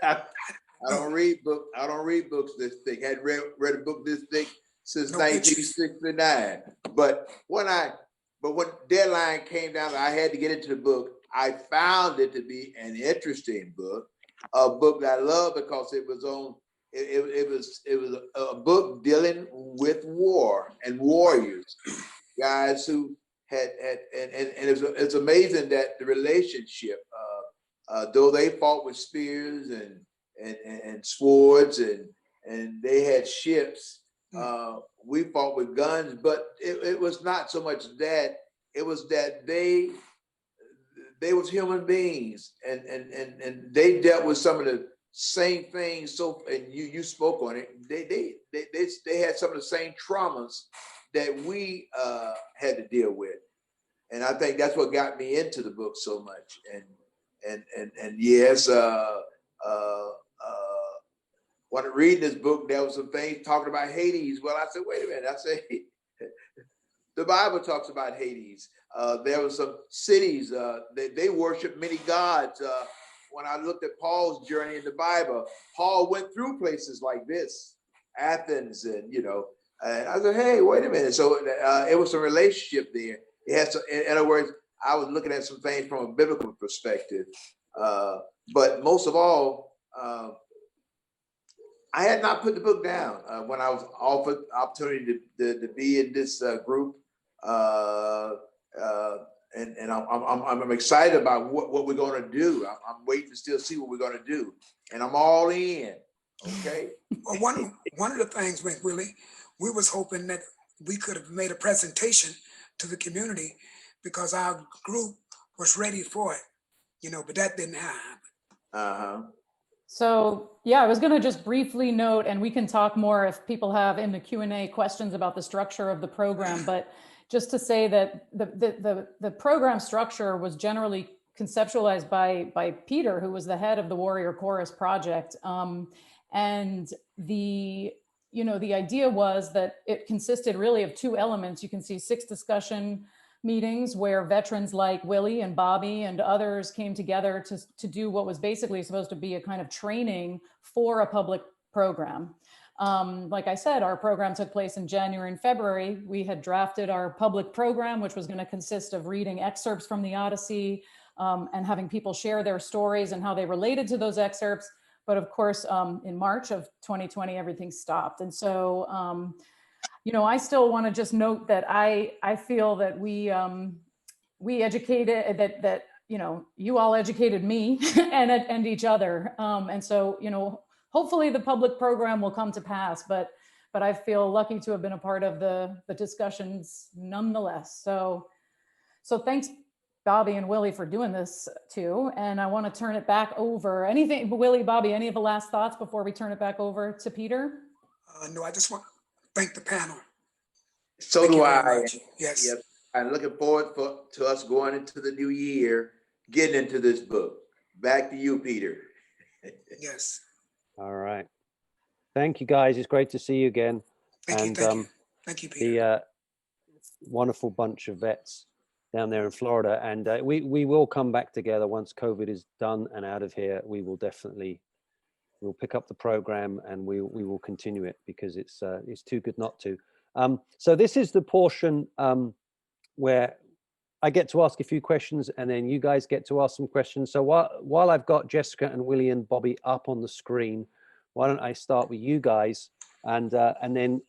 Speaker 7: I don't read books this thick. I hadn't read a book this thick since 1969. But when deadline came down, I had to get into the book. I found it to be an interesting book, a book that I love because it was a book dealing with war and warriors, guys who had and it's amazing that the relationship, though they fought with spears and swords and they had ships, we fought with guns, but it was not so much that, it was that they was human beings and they dealt with some of the same things. So, and you spoke on it, they had some of the same traumas that we had to deal with. And I think that's what got me into the book so much. And yes, when reading this book, there was some things talking about Hades. Well, I said, wait a minute. I said, the Bible talks about Hades. There were some cities, they worship many gods. When I looked at Paul's journey in the Bible, Paul went through places like this, Athens, and and I said, hey, wait a minute. So it was a relationship there. It has to, in other words, I was looking at some things from a biblical perspective. But most of all, I had not put the book down when I was offered the opportunity to be in this group. And I'm excited about what we're going to do. I'm waiting to still see what we're going to do, and I'm all in. Okay.
Speaker 8: Well, one of the things, Willie, we was hoping that we could have made a presentation to the community because our group was ready for it, but that didn't happen.
Speaker 6: So yeah, I was going to just briefly note, and we can talk more if people have in the Q&A questions about the structure of the program, but just to say that the program structure was generally conceptualized by Peter, who was the head of the Warrior Chorus Project. And the idea was that it consisted really of two elements. You can see 6 discussion meetings where veterans like Willie and Bobby and others came together to do what was basically supposed to be a kind of training for a public program. Like I said, our program took place in January and February. We had drafted our public program, which was going to consist of reading excerpts from the Odyssey and having people share their stories and how they related to those excerpts. But of course, in March of 2020, everything stopped. And so, I still want to just note that I feel that we educated, that you all educated me and each other. And so, hopefully the public program will come to pass, but I feel lucky to have been a part of the discussions nonetheless. So thanks, Bobby and Willie, for doing this too. And I want to turn it back over. Anything, Willie, Bobby, any of the last thoughts before we turn it back over to Peter?
Speaker 8: No, I just want to thank the panel.
Speaker 7: So
Speaker 8: Thank
Speaker 7: do
Speaker 8: you
Speaker 7: I.
Speaker 8: very much. Yes.
Speaker 7: Yep. I'm looking forward to us going into the new year, getting into this book. Back to you, Peter.
Speaker 8: Yes.
Speaker 2: All right. Thank you, guys. It's great to see you again.
Speaker 8: Thank you. Thank you, Peter.
Speaker 2: The wonderful bunch of vets down there in Florida. And we will come back together once COVID is done and out of here. We will definitely, we'll pick up the program and we will continue it because it's too good not to. So this is the portion where I get to ask a few questions and then you guys get to ask some questions. So while I've got Jessica and Willie and Bobby up on the screen, why don't I start with you guys and then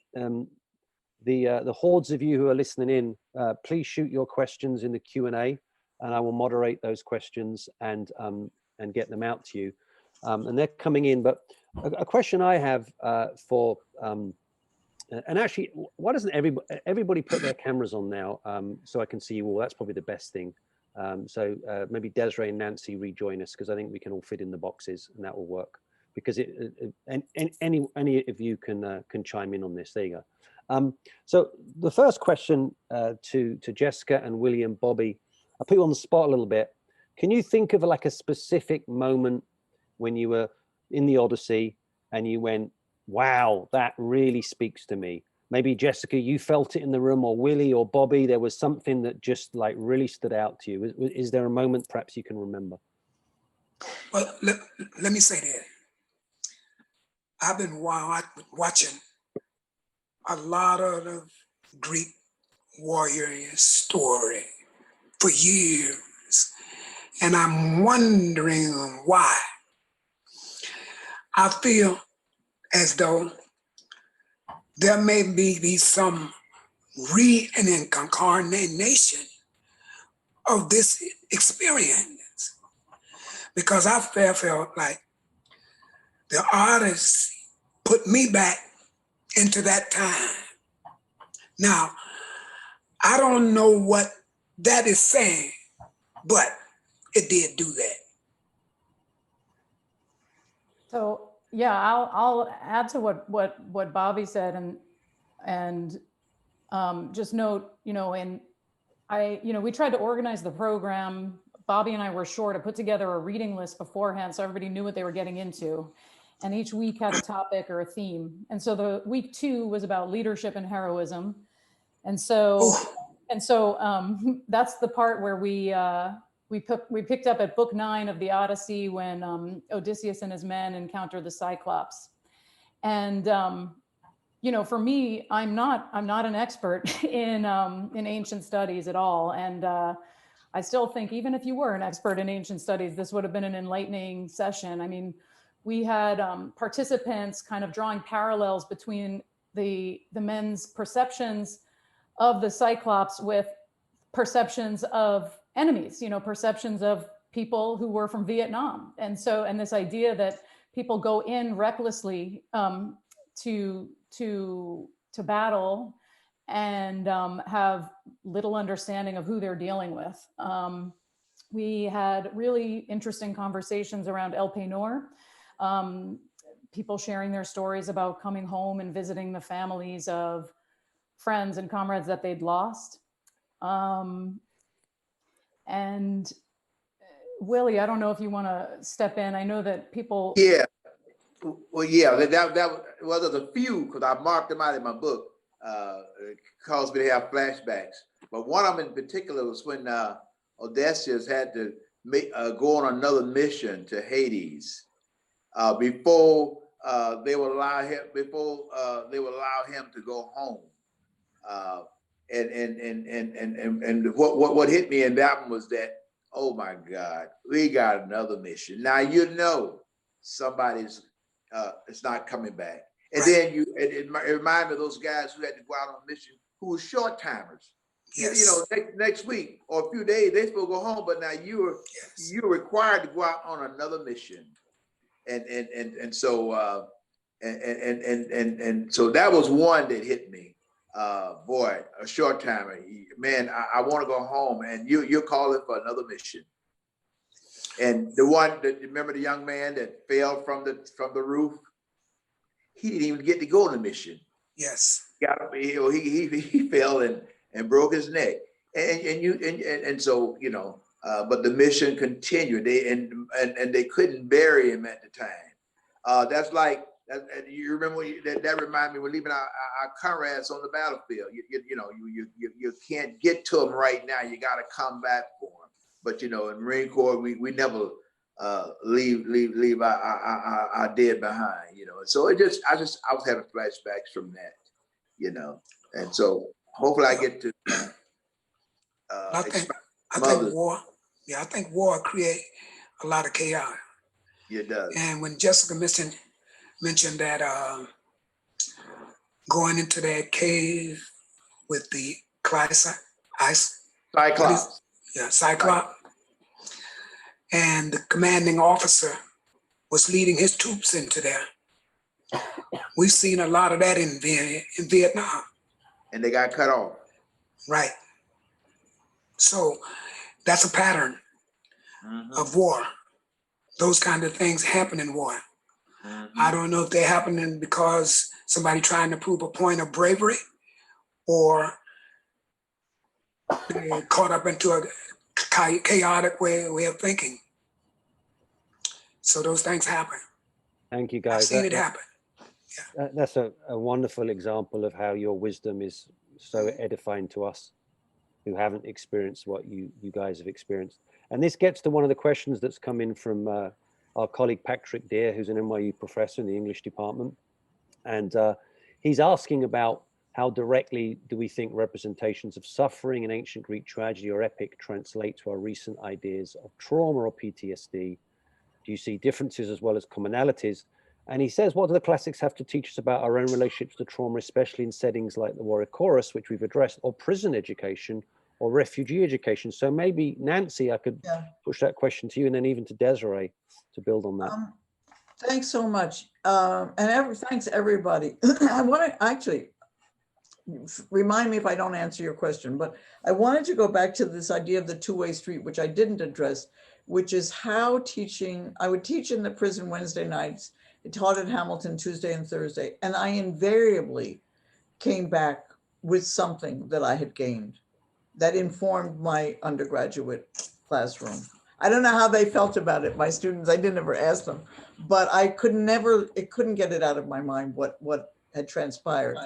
Speaker 2: the hordes of you who are listening in, please shoot your questions in the Q&A and I will moderate those questions and get them out to you. And they're coming in, but a question I have for, and actually, why doesn't everybody put their cameras on now so I can see you all? That's probably the best thing. So maybe Desiree and Nancy rejoin us because I think we can all fit in the boxes and that will work. Because any of you can chime in on this. There you go. So the first question to Jessica and Willie and Bobby, I'll put you on the spot a little bit. Can you think of like a specific moment when you were in the Odyssey and you went, wow, that really speaks to me? Maybe Jessica, you felt it in the room, or Willie or Bobby, there was something that just like really stood out to you. Is there a moment perhaps you can remember?
Speaker 8: Well, let me say that. I've been watching a lot of the Greek warrior story for years, and I'm wondering why. I feel as though there may be some reincarnation of this experience, because I felt like the artist put me back into that time. Now, I don't know what that is saying, but it did do that.
Speaker 6: So yeah, I'll add to what Bobby said and just note, we tried to organize the program. Bobby and I were sure to put together a reading list beforehand so everybody knew what they were getting into. And each week had a topic or a theme. And so the week 2 was about leadership and heroism. And so, that's the part where we picked up at book 9 of the Odyssey when Odysseus and his men encounter the Cyclops. And for me, I'm not an expert in ancient studies at all. And I still think even if you were an expert in ancient studies, this would have been an enlightening session. I mean, we had participants kind of drawing parallels between the men's perceptions of the Cyclops with perceptions of enemies, perceptions of people who were from Vietnam. And this idea that people go in recklessly to battle and have little understanding of who they're dealing with. We had really interesting conversations around Elpenor, people sharing their stories about coming home and visiting the families of friends and comrades that they'd lost. And Willie, I don't know if you want to step in. I know that people.
Speaker 7: Yeah. Well, yeah, well, there's a few, because I marked them out in my book. It caused me to have flashbacks. But one of them in particular was when Odysseus had to go on another mission to Hades before they would allow him to go home. And what hit me in that one was that, oh my God, we got another mission. Now somebody's it's not coming back. And then it reminded me of those guys who had to go out on a mission who were short timers.
Speaker 8: Yes.
Speaker 7: Next week or a few days, they supposed to go home, but now you're required to go out on another mission. And so so that was one that hit me. Boy, a short timer, man, I want to go home, and you're calling for another mission. And the one that, remember the young man that fell from the roof? He didn't even get to go on the mission.
Speaker 8: Yes.
Speaker 7: He fell and broke his neck. And so, but the mission continued. They couldn't bury him at the time. That's like, you remember that reminded me, we're leaving our comrades on the battlefield. You can't get to them right now. You got to come back for them. But in Marine Corps, we never leave our dead behind. So I was having flashbacks from that. And so hopefully I get to.
Speaker 8: I think war. Yeah, I think war create a lot of chaos.
Speaker 7: It does.
Speaker 8: And when Jessica mentioned that going into that cave with the
Speaker 7: Cyclops.
Speaker 8: Cyclops. And the commanding officer was leading his troops into there. We've seen a lot of that in Vietnam.
Speaker 7: And they got cut off.
Speaker 8: Right. So that's a pattern of war. Those kind of things happen in war. I don't know if they're happening because somebody trying to prove a point of bravery, or they're caught up into a chaotic way of thinking. So those things happen.
Speaker 2: Thank you, guys.
Speaker 8: I've seen it happen. Yeah.
Speaker 2: That's a wonderful example of how your wisdom is so edifying to us who haven't experienced what you guys have experienced. And this gets to one of the questions that's come in from our colleague Patrick Deere, who's an NYU professor in the English department. And he's asking about how directly do we think representations of suffering in ancient Greek tragedy or epic translate to our recent ideas of trauma or PTSD? Do you see differences as well as commonalities? And he says, what do the classics have to teach us about our own relationships to trauma, especially in settings like the Warrior Chorus, which we've addressed, or prison education, or refugee education? So maybe, Nancy, I could push that question to you, and then even to Desiree to build on that.
Speaker 4: Thanks so much. Thanks everybody. I want to actually, remind me if I don't answer your question, but I wanted to go back to this idea of the two-way street, which I didn't address, which is how I would teach in the prison Wednesday nights. I taught at Hamilton Tuesday and Thursday, and I invariably came back with something that I had gained. that informed my undergraduate classroom. I don't know how they felt about it, my students. I didn't ever ask them, but I could never, it couldn't get it out of my mind what had transpired.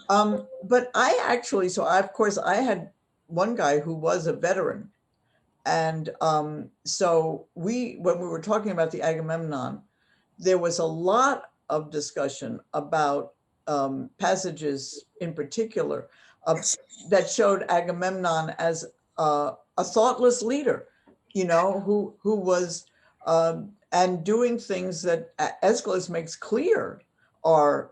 Speaker 4: But I actually, so I, of course, I had one guy who was a veteran. And so when we were talking about the Agamemnon, there was a lot of discussion about passages in particular that showed Agamemnon as a thoughtless leader, you know, who was and doing things that Aeschylus makes clear are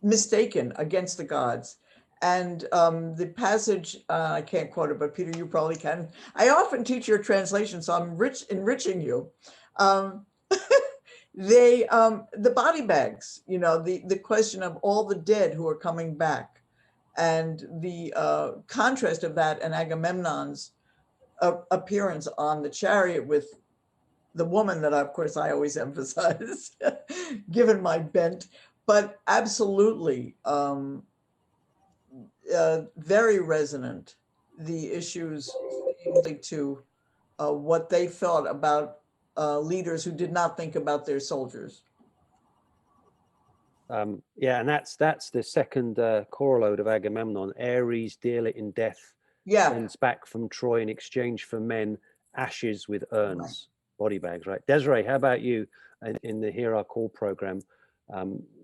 Speaker 4: mistaken against the gods. And the passage, I can't quote it, but Peter, you probably can. I often teach your translation, so I'm enriching you. The body bags, you know, the question of all the dead who are coming back, and the contrast of that and Agamemnon's appearance on the chariot with the woman that, of course, I always emphasize, given my bent, but absolutely very resonant, the issues to what they felt about leaders who did not think about their soldiers.
Speaker 2: Yeah, and that's the second correlode of Agamemnon. Ares, dearly in death, sends back from Troy in exchange for men ashes with urns, body bags, right? Desiree, how about you in the Hear Our Call program?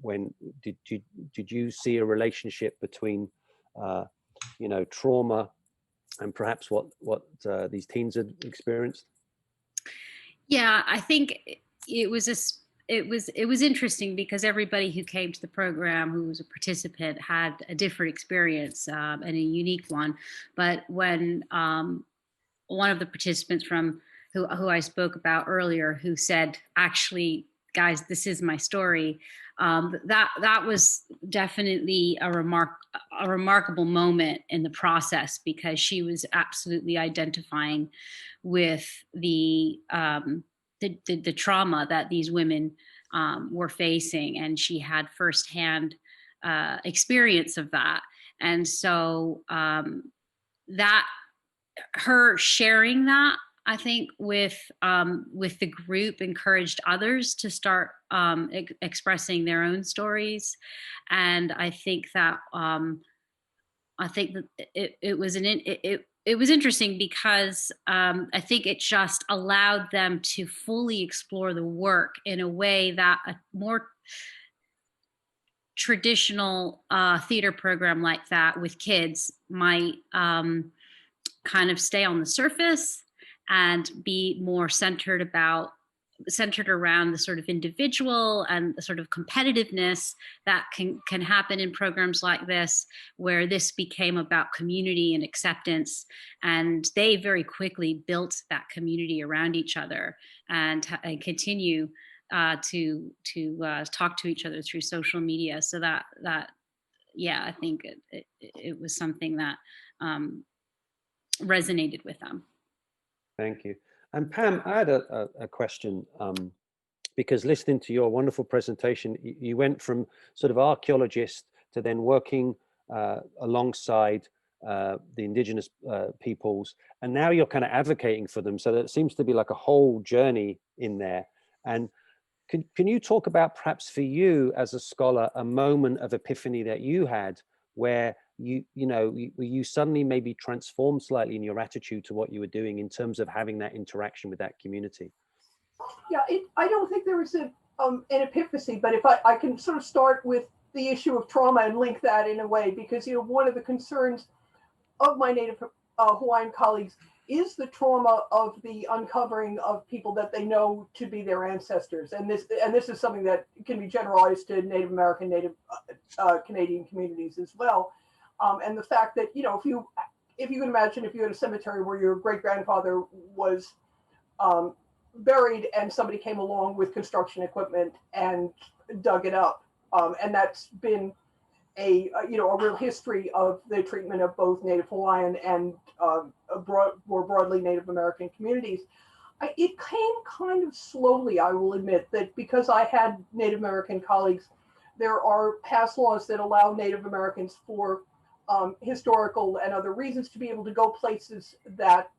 Speaker 2: When did you see a relationship between you know, trauma and perhaps what these teens had experienced?
Speaker 3: Yeah, I think it was interesting because everybody who came to the program who was a participant had a different experience and a unique one. But when one of the participants from who I spoke about earlier, who said, actually, guys, this is my story, that was definitely a remarkable moment in the process, because she was absolutely identifying with the trauma that these women were facing, and she had firsthand experience of that. And so that her sharing that, I think, with the group encouraged others to start expressing their own stories. And I think that it was interesting because I think it just allowed them to fully explore the work in a way that a more traditional theater program like that with kids might kind of stay on the surface and be more centered around the sort of individual and the sort of competitiveness that can happen in programs like this, where this became about community and acceptance. And they very quickly built that community around each other and continue to talk to each other through social media. So that yeah, I think it was something that resonated with them.
Speaker 2: Thank you. And Pam, I had a question, because listening to your wonderful presentation, you went from sort of archaeologist to then working alongside the indigenous peoples, and now you're kind of advocating for them. So that seems to be like a whole journey in there. And can you talk about, perhaps for you as a scholar, a moment of epiphany that you had where you suddenly maybe transformed slightly in your attitude to what you were doing in terms of having that interaction with that community?
Speaker 5: Yeah, I don't think there was an epiphany, but if I can sort of start with the issue of trauma and link that in a way, because one of the concerns of my Native Hawaiian colleagues is the trauma of the uncovering of people that they know to be their ancestors, and this is something that can be generalized to Native American, Native Canadian communities as well. And the fact that, if you can imagine, if you had a cemetery where your great grandfather was buried and somebody came along with construction equipment and dug it up, and that's been a real history of the treatment of both Native Hawaiian and more broadly Native American communities. It came kind of slowly, I will admit, that because I had Native American colleagues, there are past laws that allow Native Americans for historical and other reasons to be able to go places that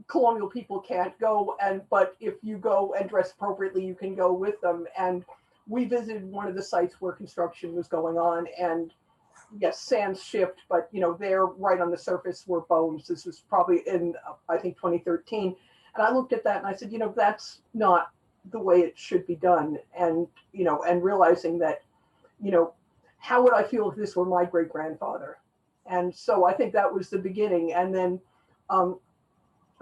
Speaker 5: colonial people can't go. But if you go and dress appropriately, you can go with them. And we visited one of the sites where construction was going on, and yes, sands shift, but there right on the surface were bones. This was probably in, I think, 2013. And I looked at that and I said, that's not the way it should be done. And, and realizing that, how would I feel if this were my great grandfather? And so I think that was the beginning. And then, there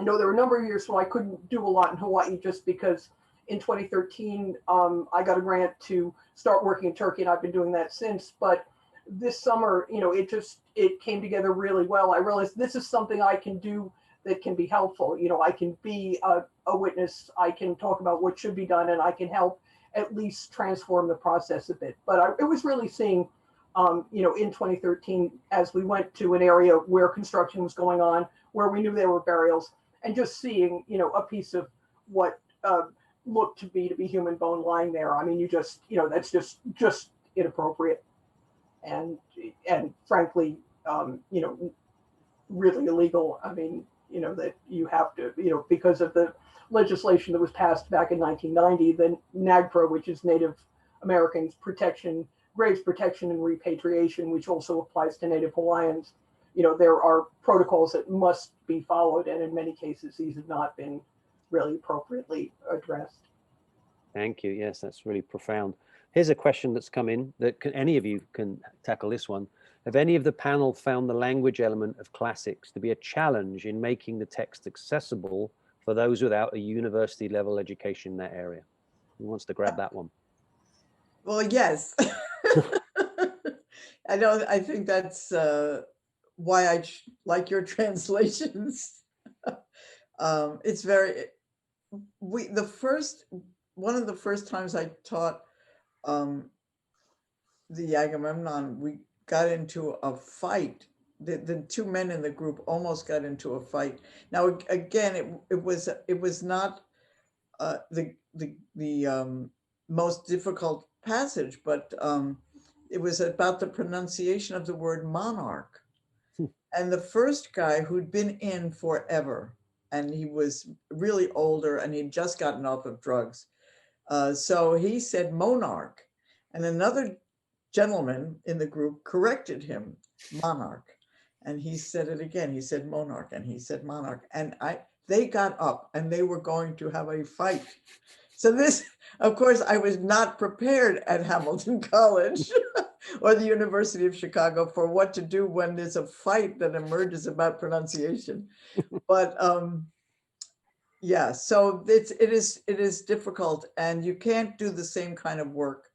Speaker 5: were a number of years when I couldn't do a lot in Hawaii just because in 2013, I got a grant to start working in Turkey, and I've been doing that since. But this summer, it came together really well. I realized this is something I can do that can be helpful. I can be a witness. I can talk about what should be done, and I can help at least transform the process a bit. But it was really seeing, in 2013, as we went to an area where construction was going on, where we knew there were burials, and just seeing, a piece of what looked to be human bone lying there. I mean, that's just inappropriate, and frankly, really illegal. I mean, that you have to, because of the legislation that was passed back in 1990, the NAGPRA, which is Native Americans Protection, Graves Protection and Repatriation, which also applies to Native Hawaiians. There are protocols that must be followed, and in many cases, these have not been really appropriately addressed.
Speaker 2: Thank you. Yes, that's really profound. Here's a question that's come in that any of you can tackle this one. Have any of the panel found the language element of classics to be a challenge in making the text accessible for those without a university level education in that area? Who wants to grab that one?
Speaker 4: Well, yes. I think that's why I like your translations. It's very, one of the first times I taught the Agamemnon, we got into a fight. The two men in the group almost got into a fight. Now, again, it was not the most difficult passage, but it was about the pronunciation of the word monarch. And the first guy who'd been in forever, and he was really older and he'd just gotten off of drugs. So he said monarch, and another gentleman in the group corrected him, monarch. And he said it again. He said monarch, and he said monarch. And they got up and they were going to have a fight. So this, of course, I was not prepared at Hamilton College or the University of Chicago for what to do when there's a fight that emerges about pronunciation. But yeah, so it is difficult, and you can't do the same kind of work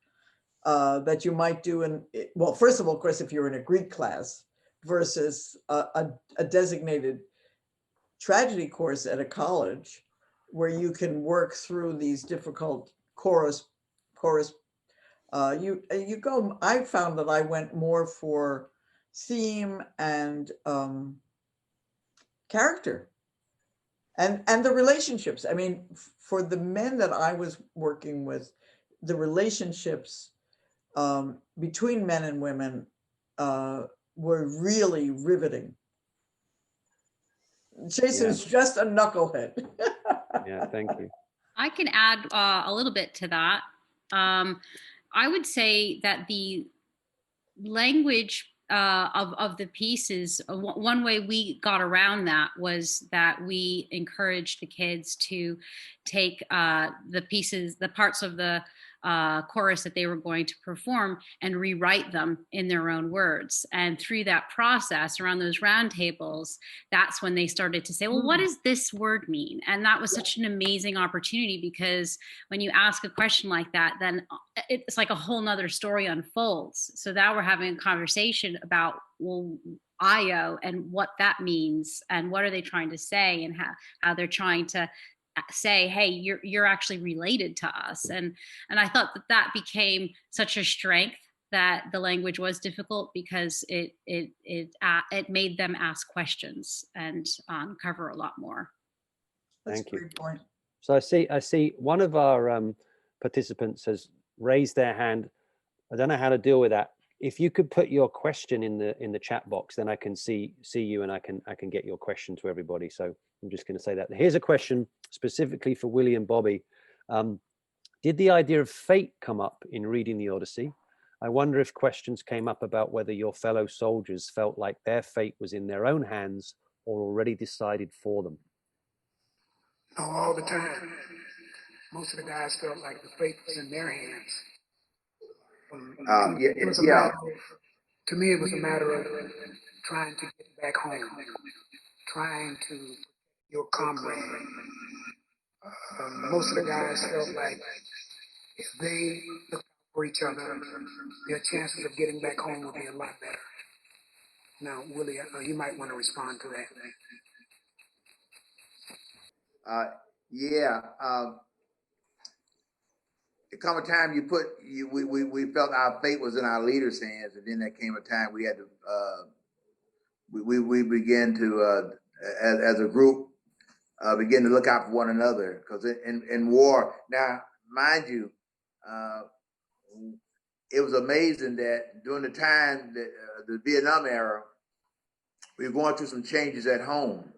Speaker 4: that you might do in, well, first of all, of course, if you're in a Greek class versus a designated tragedy course at a college, where you can work through these difficult chorus. You go. I found that I went more for theme and character, and the relationships. I mean, for the men that I was working with, the relationships between men and women were really riveting. Jason's just a knucklehead.
Speaker 2: Yeah, thank you.
Speaker 3: I can add a little bit to that. I would say that the language of the pieces, one way we got around that was that we encouraged the kids to take the parts of the chorus that they were going to perform and rewrite them in their own words. And through that process, around those round tables, that's when they started to say, well, what does this word mean? And that was such an amazing opportunity, because when you ask a question like that, then it's like a whole nother story unfolds. So now we're having a conversation about, well, Io and what that means, and what are they trying to say, and how they're trying to say, hey, you're actually related to us. And I thought that became such a strength, that the language was difficult, because it made them ask questions and uncover a lot more.
Speaker 2: Thank you.
Speaker 4: Great point.
Speaker 2: So I see one of our participants has raised their hand. I don't know how to deal with that. if you could put your question in the chat box, then I can see you and I can get your question to everybody. So I'm just going to say that. Here's a question specifically for Willie and Bobby. Did the idea of fate come up in reading the Odyssey? I wonder if questions came up about whether your fellow soldiers felt like their fate was in their own hands or already decided for them.
Speaker 8: No, all the time. Most of the guys felt like the fate was in their hands. It was a matter of, to me, it was a matter of trying to get back home, trying to your comrade. Most of the guys felt like if they looked out for each other, their chances of getting back home would be a lot better. Now, Willie, you might want to respond to that.
Speaker 7: There come a time we felt our fate was in our leaders' hands, and then there came a time we had to we began to as a group begin to look out for one another, because in war now, mind you, it was amazing that during the time that the Vietnam era, we were going through some changes at home.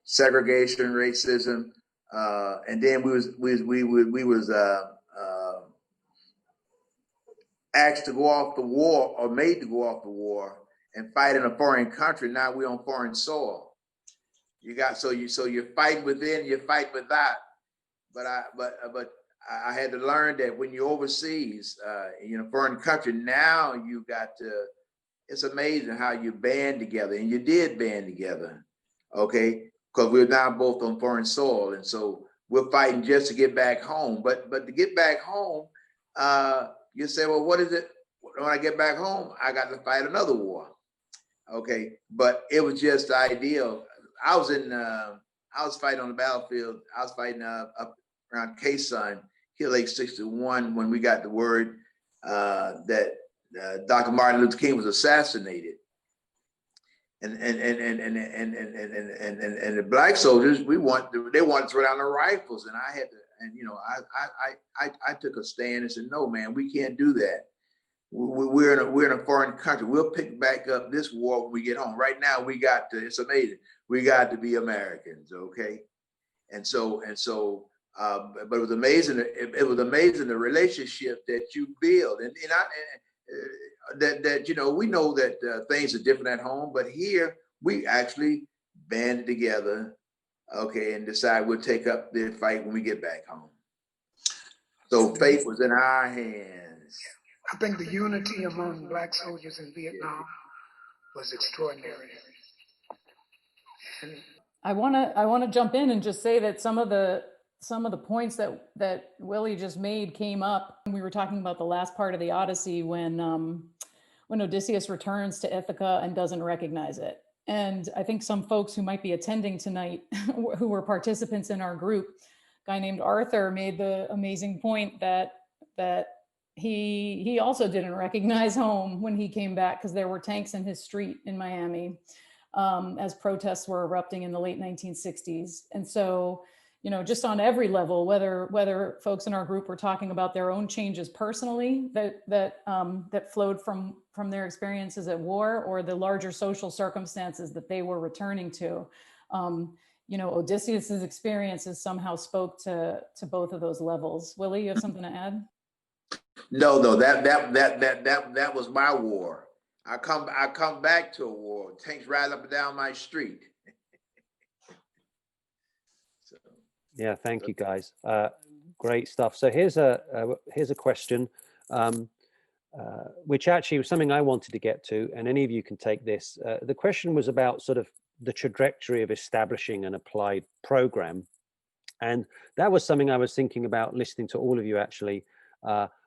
Speaker 7: Segregation, racism, and then we was asked to go off the war, or made to go off the war and fight in a foreign country. Now we're on foreign soil. So you're fighting within, you're fighting without. But I had to learn that when you're overseas, in a foreign country, now you got to. It's amazing how you band together, and you did band together, okay? Because we're now both on foreign soil, and so we're fighting just to get back home. But to get back home, you say, well, what is it? When I get back home, I got to fight another war, okay? But it was just the idea. I was fighting on the battlefield. I was fighting up around Quezon, Hill Lake 61, when we got the word that Dr. Martin Luther King was assassinated, and the black soldiers, they wanted to throw down their rifles, and I had to, and I took a stand and said, no, man, we can't do that. We're in a foreign country. We'll pick back up this war when we get home. Right now, it's amazing. We got to be Americans, okay? And so. But it was amazing. It was amazing the relationship that you build, and that we know that things are different at home, but here we actually banded together, okay, and decide we'll take up the fight when we get back home. So fate was in our hands.
Speaker 8: I think the unity among black soldiers in Vietnam was extraordinary. And
Speaker 6: I want to jump in and just say that some of the points that Willie just made came up when we were talking about the last part of the Odyssey, when Odysseus returns to Ithaca and doesn't recognize it. And I think some folks who might be attending tonight, who were participants in our group, a guy named Arthur made the amazing point that he also didn't recognize home when he came back, because there were tanks in his street in Miami as protests were erupting in the late 1960s. And so, just on every level, whether folks in our group were talking about their own changes personally that flowed from their experiences at war, or the larger social circumstances that they were returning to, Odysseus's experiences somehow spoke to both of those levels. Willie, you have something to add?
Speaker 7: No, that was my war. I come back to a war. Tanks right up and down my street.
Speaker 2: Yeah, thank you guys. Great stuff. So here's a question, which actually was something I wanted to get to, and any of you can take this. The question was about sort of the trajectory of establishing an applied program, and that was something I was thinking about listening to all of you actually.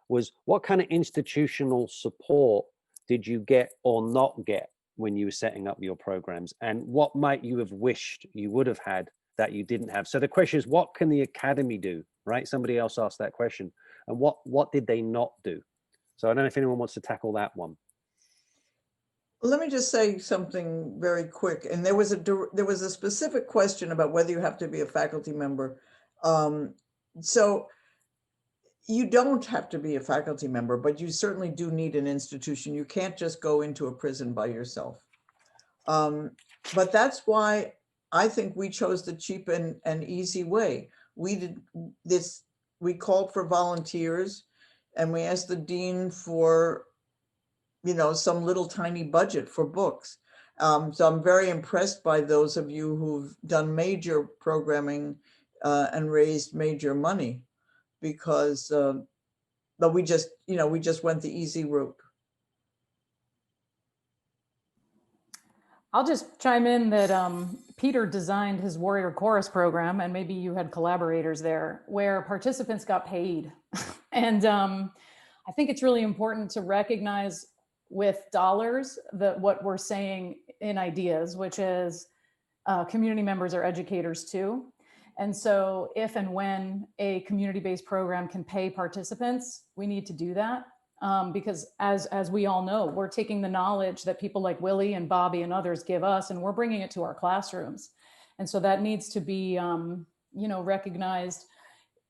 Speaker 2: Was what kind of institutional support did you get or not get when you were setting up your programs, and what might you have wished you would have had that you didn't have? So the question is, what can the academy do, right? Somebody else asked that question, and what did they not do? So I don't know if anyone wants to tackle that one.
Speaker 4: Let me just say something very quick. And there was a specific question about whether you have to be a faculty member. So you don't have to be a faculty member, but you certainly do need an institution. You can't just go into a prison by yourself. But that's why I think we chose the cheap and easy way. We did this, we called for volunteers and we asked the dean for, some little tiny budget for books. So I'm very impressed by those of you who've done major programming and raised major money, because but we just went the easy route.
Speaker 6: I'll just chime in that Peter designed his Warrior Chorus program, and maybe you had collaborators there, where participants got paid. And I think it's really important to recognize with dollars that what we're saying in ideas, which is community members are educators too. And so if and when a community-based program can pay participants, we need to do that. Because as we all know, we're taking the knowledge that people like Willie and Bobby and others give us, and we're bringing it to our classrooms. And so that needs to be, recognized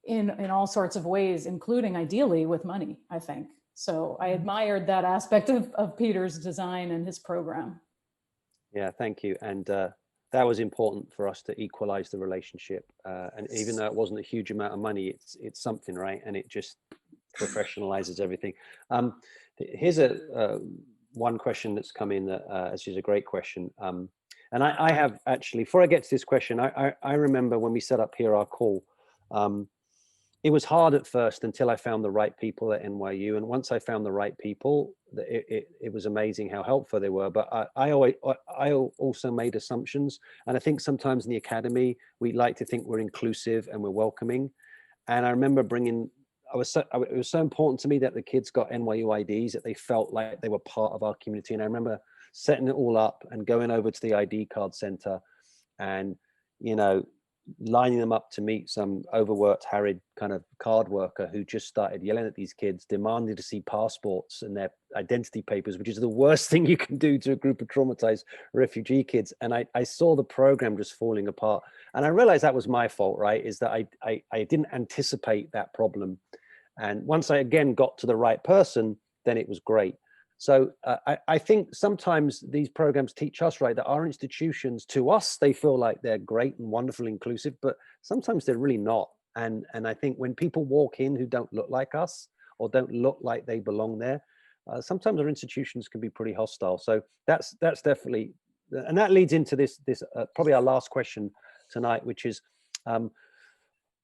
Speaker 6: in all sorts of ways, including ideally with money, I think. So I admired that aspect of Peter's design and his program.
Speaker 2: Yeah, thank you. And that was important for us to equalize the relationship. And even though it wasn't a huge amount of money, it's something, right? And it just professionalizes everything. Here's one question that's come in that is a great question. And I have actually, before I get to this question, I remember when we set up here our call, it was hard at first until I found the right people at NYU. And once I found the right people, it was amazing how helpful they were. But I also made assumptions. And I think sometimes in the academy, we like to think we're inclusive and we're welcoming. And I remember it was so important to me that the kids got NYU IDs, that they felt like they were part of our community. And I remember setting it all up and going over to the ID card center and, lining them up to meet some overworked, harried kind of card worker who just started yelling at these kids, demanding to see passports and their identity papers, which is the worst thing you can do to a group of traumatized refugee kids. And I saw the program just falling apart. And I realized that was my fault, right? Is that I didn't anticipate that problem. And once I again got to the right person, then it was great. So I think sometimes these programs teach us, right, that our institutions, to us, they feel like they're great and wonderful, inclusive, but sometimes they're really not. And I think when people walk in who don't look like us or don't look like they belong there, sometimes our institutions can be pretty hostile. So that's definitely, and that leads into this probably our last question tonight, which is,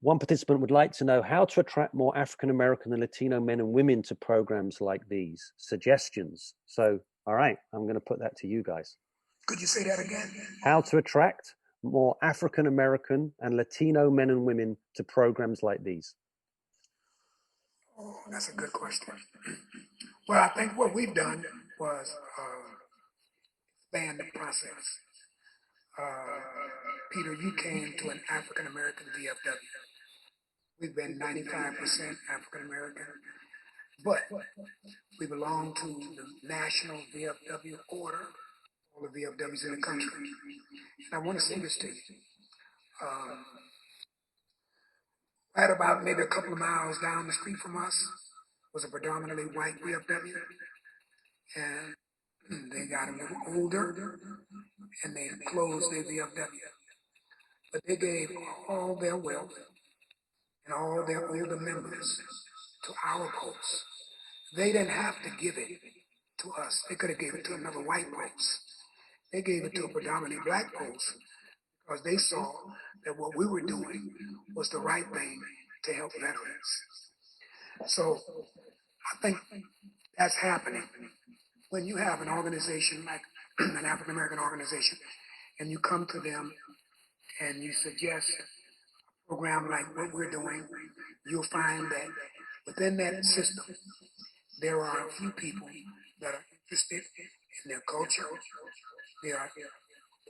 Speaker 2: one participant would like to know how to attract more African-American and Latino men and women to programs like these. Suggestions. So, all right, I'm going to put that to you guys.
Speaker 8: Could you say that again?
Speaker 2: How to attract more African-American and Latino men and women to programs like these.
Speaker 8: Oh, that's a good question. Well, I think what we've done was expand the process. Peter, you came to an African-American VFW. We've been 95% African-American, but we belong to the national VFW order, all the VFWs in the country. And I want to say this to you. Right about maybe a couple of miles down the street from us was a predominantly white VFW. And they got a little older and they closed their VFW. But they gave all their wealth and all their older members to our post. They didn't have to give it to us. They could have gave it to another white post. They gave it to a predominantly black post because they saw that what we were doing was the right thing to help veterans. So I think that's happening. When you have an organization like an African American organization and you come to them and you suggest a program like what we're doing, you'll find that within that system, there are a few people that are interested in their culture. There are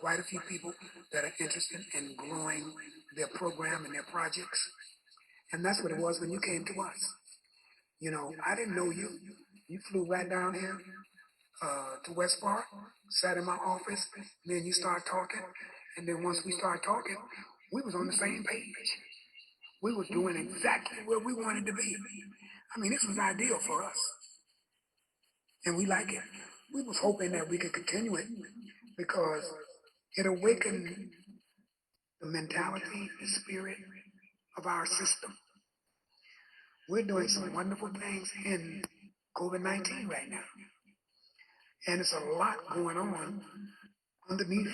Speaker 8: quite a few people that are interested in growing their program and their projects. And that's what it was when you came to us. I didn't know you. You flew right down here to West Park, sat in my office, and then you start talking. And then once we started talking, we was on the same page. we were doing exactly where we wanted to be. I mean, this was ideal for us, and we like it. We was hoping that we could continue it because it awakened the mentality, the spirit of our system. We're doing some wonderful things in COVID-19 right now. And it's a lot going on underneath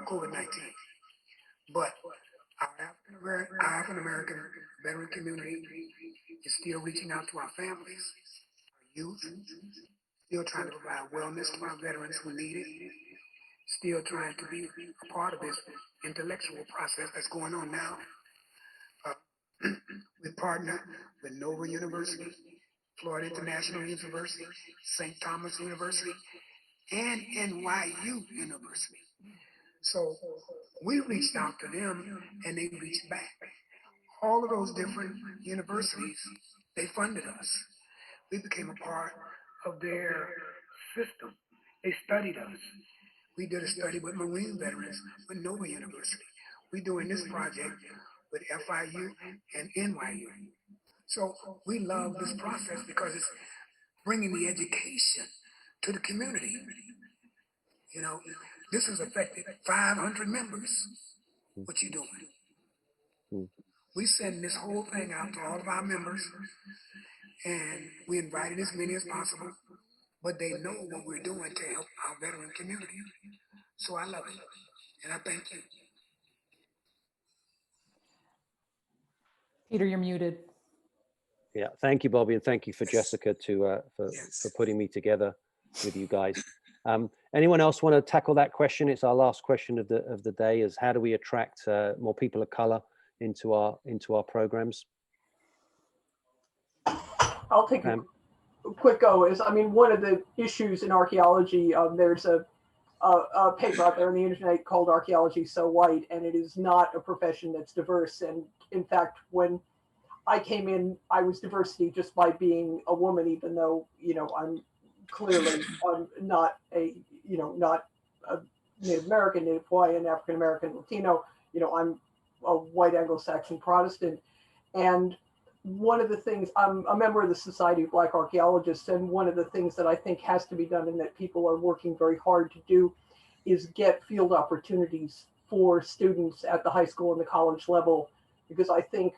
Speaker 8: COVID-19. But our African American veteran community is still reaching out to our families, our youth, still trying to provide wellness to our veterans who need it, still trying to be a part of this intellectual process that's going on now. We partner with Nova University, Florida International University, St. Thomas University, and NYU University. So we reached out to them and they reached back. All of those different universities, they funded us. We became a part of their system. They studied us. We did a study with Marine veterans with Nova University. We're doing this project with FIU and NYU. So we love this process because it's bringing the education to the community. You know, this has affected 500 members. What you doing? We send this whole thing out to all of our members, and we invited as many as possible, but they know what we're doing to help our veteran community. So I love it, and I thank you.
Speaker 6: Peter, you're muted.
Speaker 2: Yeah, thank you, Bobby, and thank you for Jessica for putting me together with you guys. Anyone else want to tackle that question? It's our last question of the day: is how do we attract more people of color into our programs?
Speaker 5: I'll take a quick go. I mean, one of the issues in archaeology, there's a paper out there on the internet called Archaeology So White, and it is not a profession that's diverse. And in fact, when I came in, I was diversity just by being a woman, even though, you know, I'm not a Native American, Native Hawaiian, African American, Latino. You know, I'm a white Anglo-Saxon Protestant. And one of the things, I'm a member of the Society of Black Archaeologists, and one of the things that I think has to be done and that people are working very hard to do is get field opportunities for students at the high school and the college level, because I think,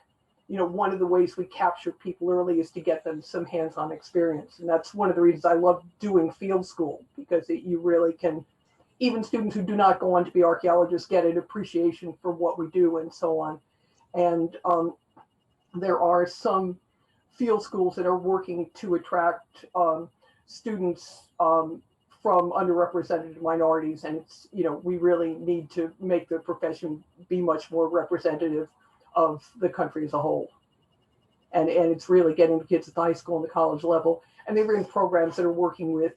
Speaker 5: you know, one of the ways we capture people early is to get them some hands-on experience. And that's one of the reasons I love doing field school, because you really can, even students who do not go on to be archaeologists get an appreciation for what we do and so on. And there are some field schools that are working to attract students from underrepresented minorities. And it's, you know, we really need to make the profession be much more representative of the country as a whole. And it's really getting the kids at the high school and the college level. And they're in programs that are working with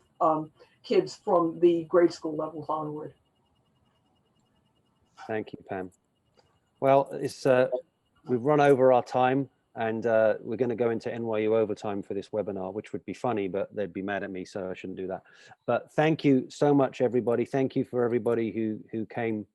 Speaker 5: kids from the grade school levels onward.
Speaker 2: Thank you, Pam. Well, it's we've run over our time, and we're going to go into NYU overtime for this webinar, which would be funny, but they'd be mad at me, so I shouldn't do that. But thank you so much, everybody. Thank you for everybody who came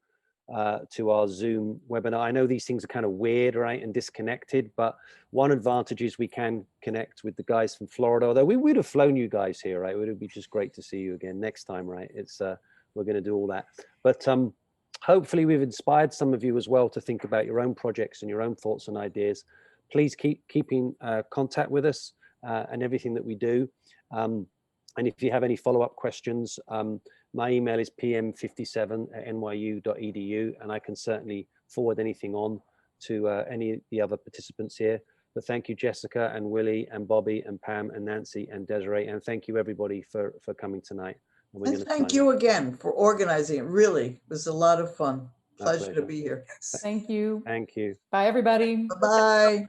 Speaker 2: to our Zoom webinar. I know these things are kind of weird, right, and disconnected, but one advantage is we can connect with the guys from Florida, although we would have flown you guys here, right? It would be just great to see you again next time, right? It's we're going to do all that, but hopefully we've inspired some of you as well to think about your own projects and your own thoughts and ideas. Please keep in contact with us and everything that we do. And if you have any follow-up questions, my email is pm57@nyu.edu, and I can certainly forward anything on to any of the other participants here. But thank you, Jessica and Willie and Bobby and Pam and Nancy and Desiree, and thank you everybody for coming tonight.
Speaker 4: And thank you again for organizing it. Really, it was a lot of fun. Pleasure to be here.
Speaker 6: Thank you.
Speaker 2: Thank you.
Speaker 6: Bye, everybody.
Speaker 4: Bye-bye.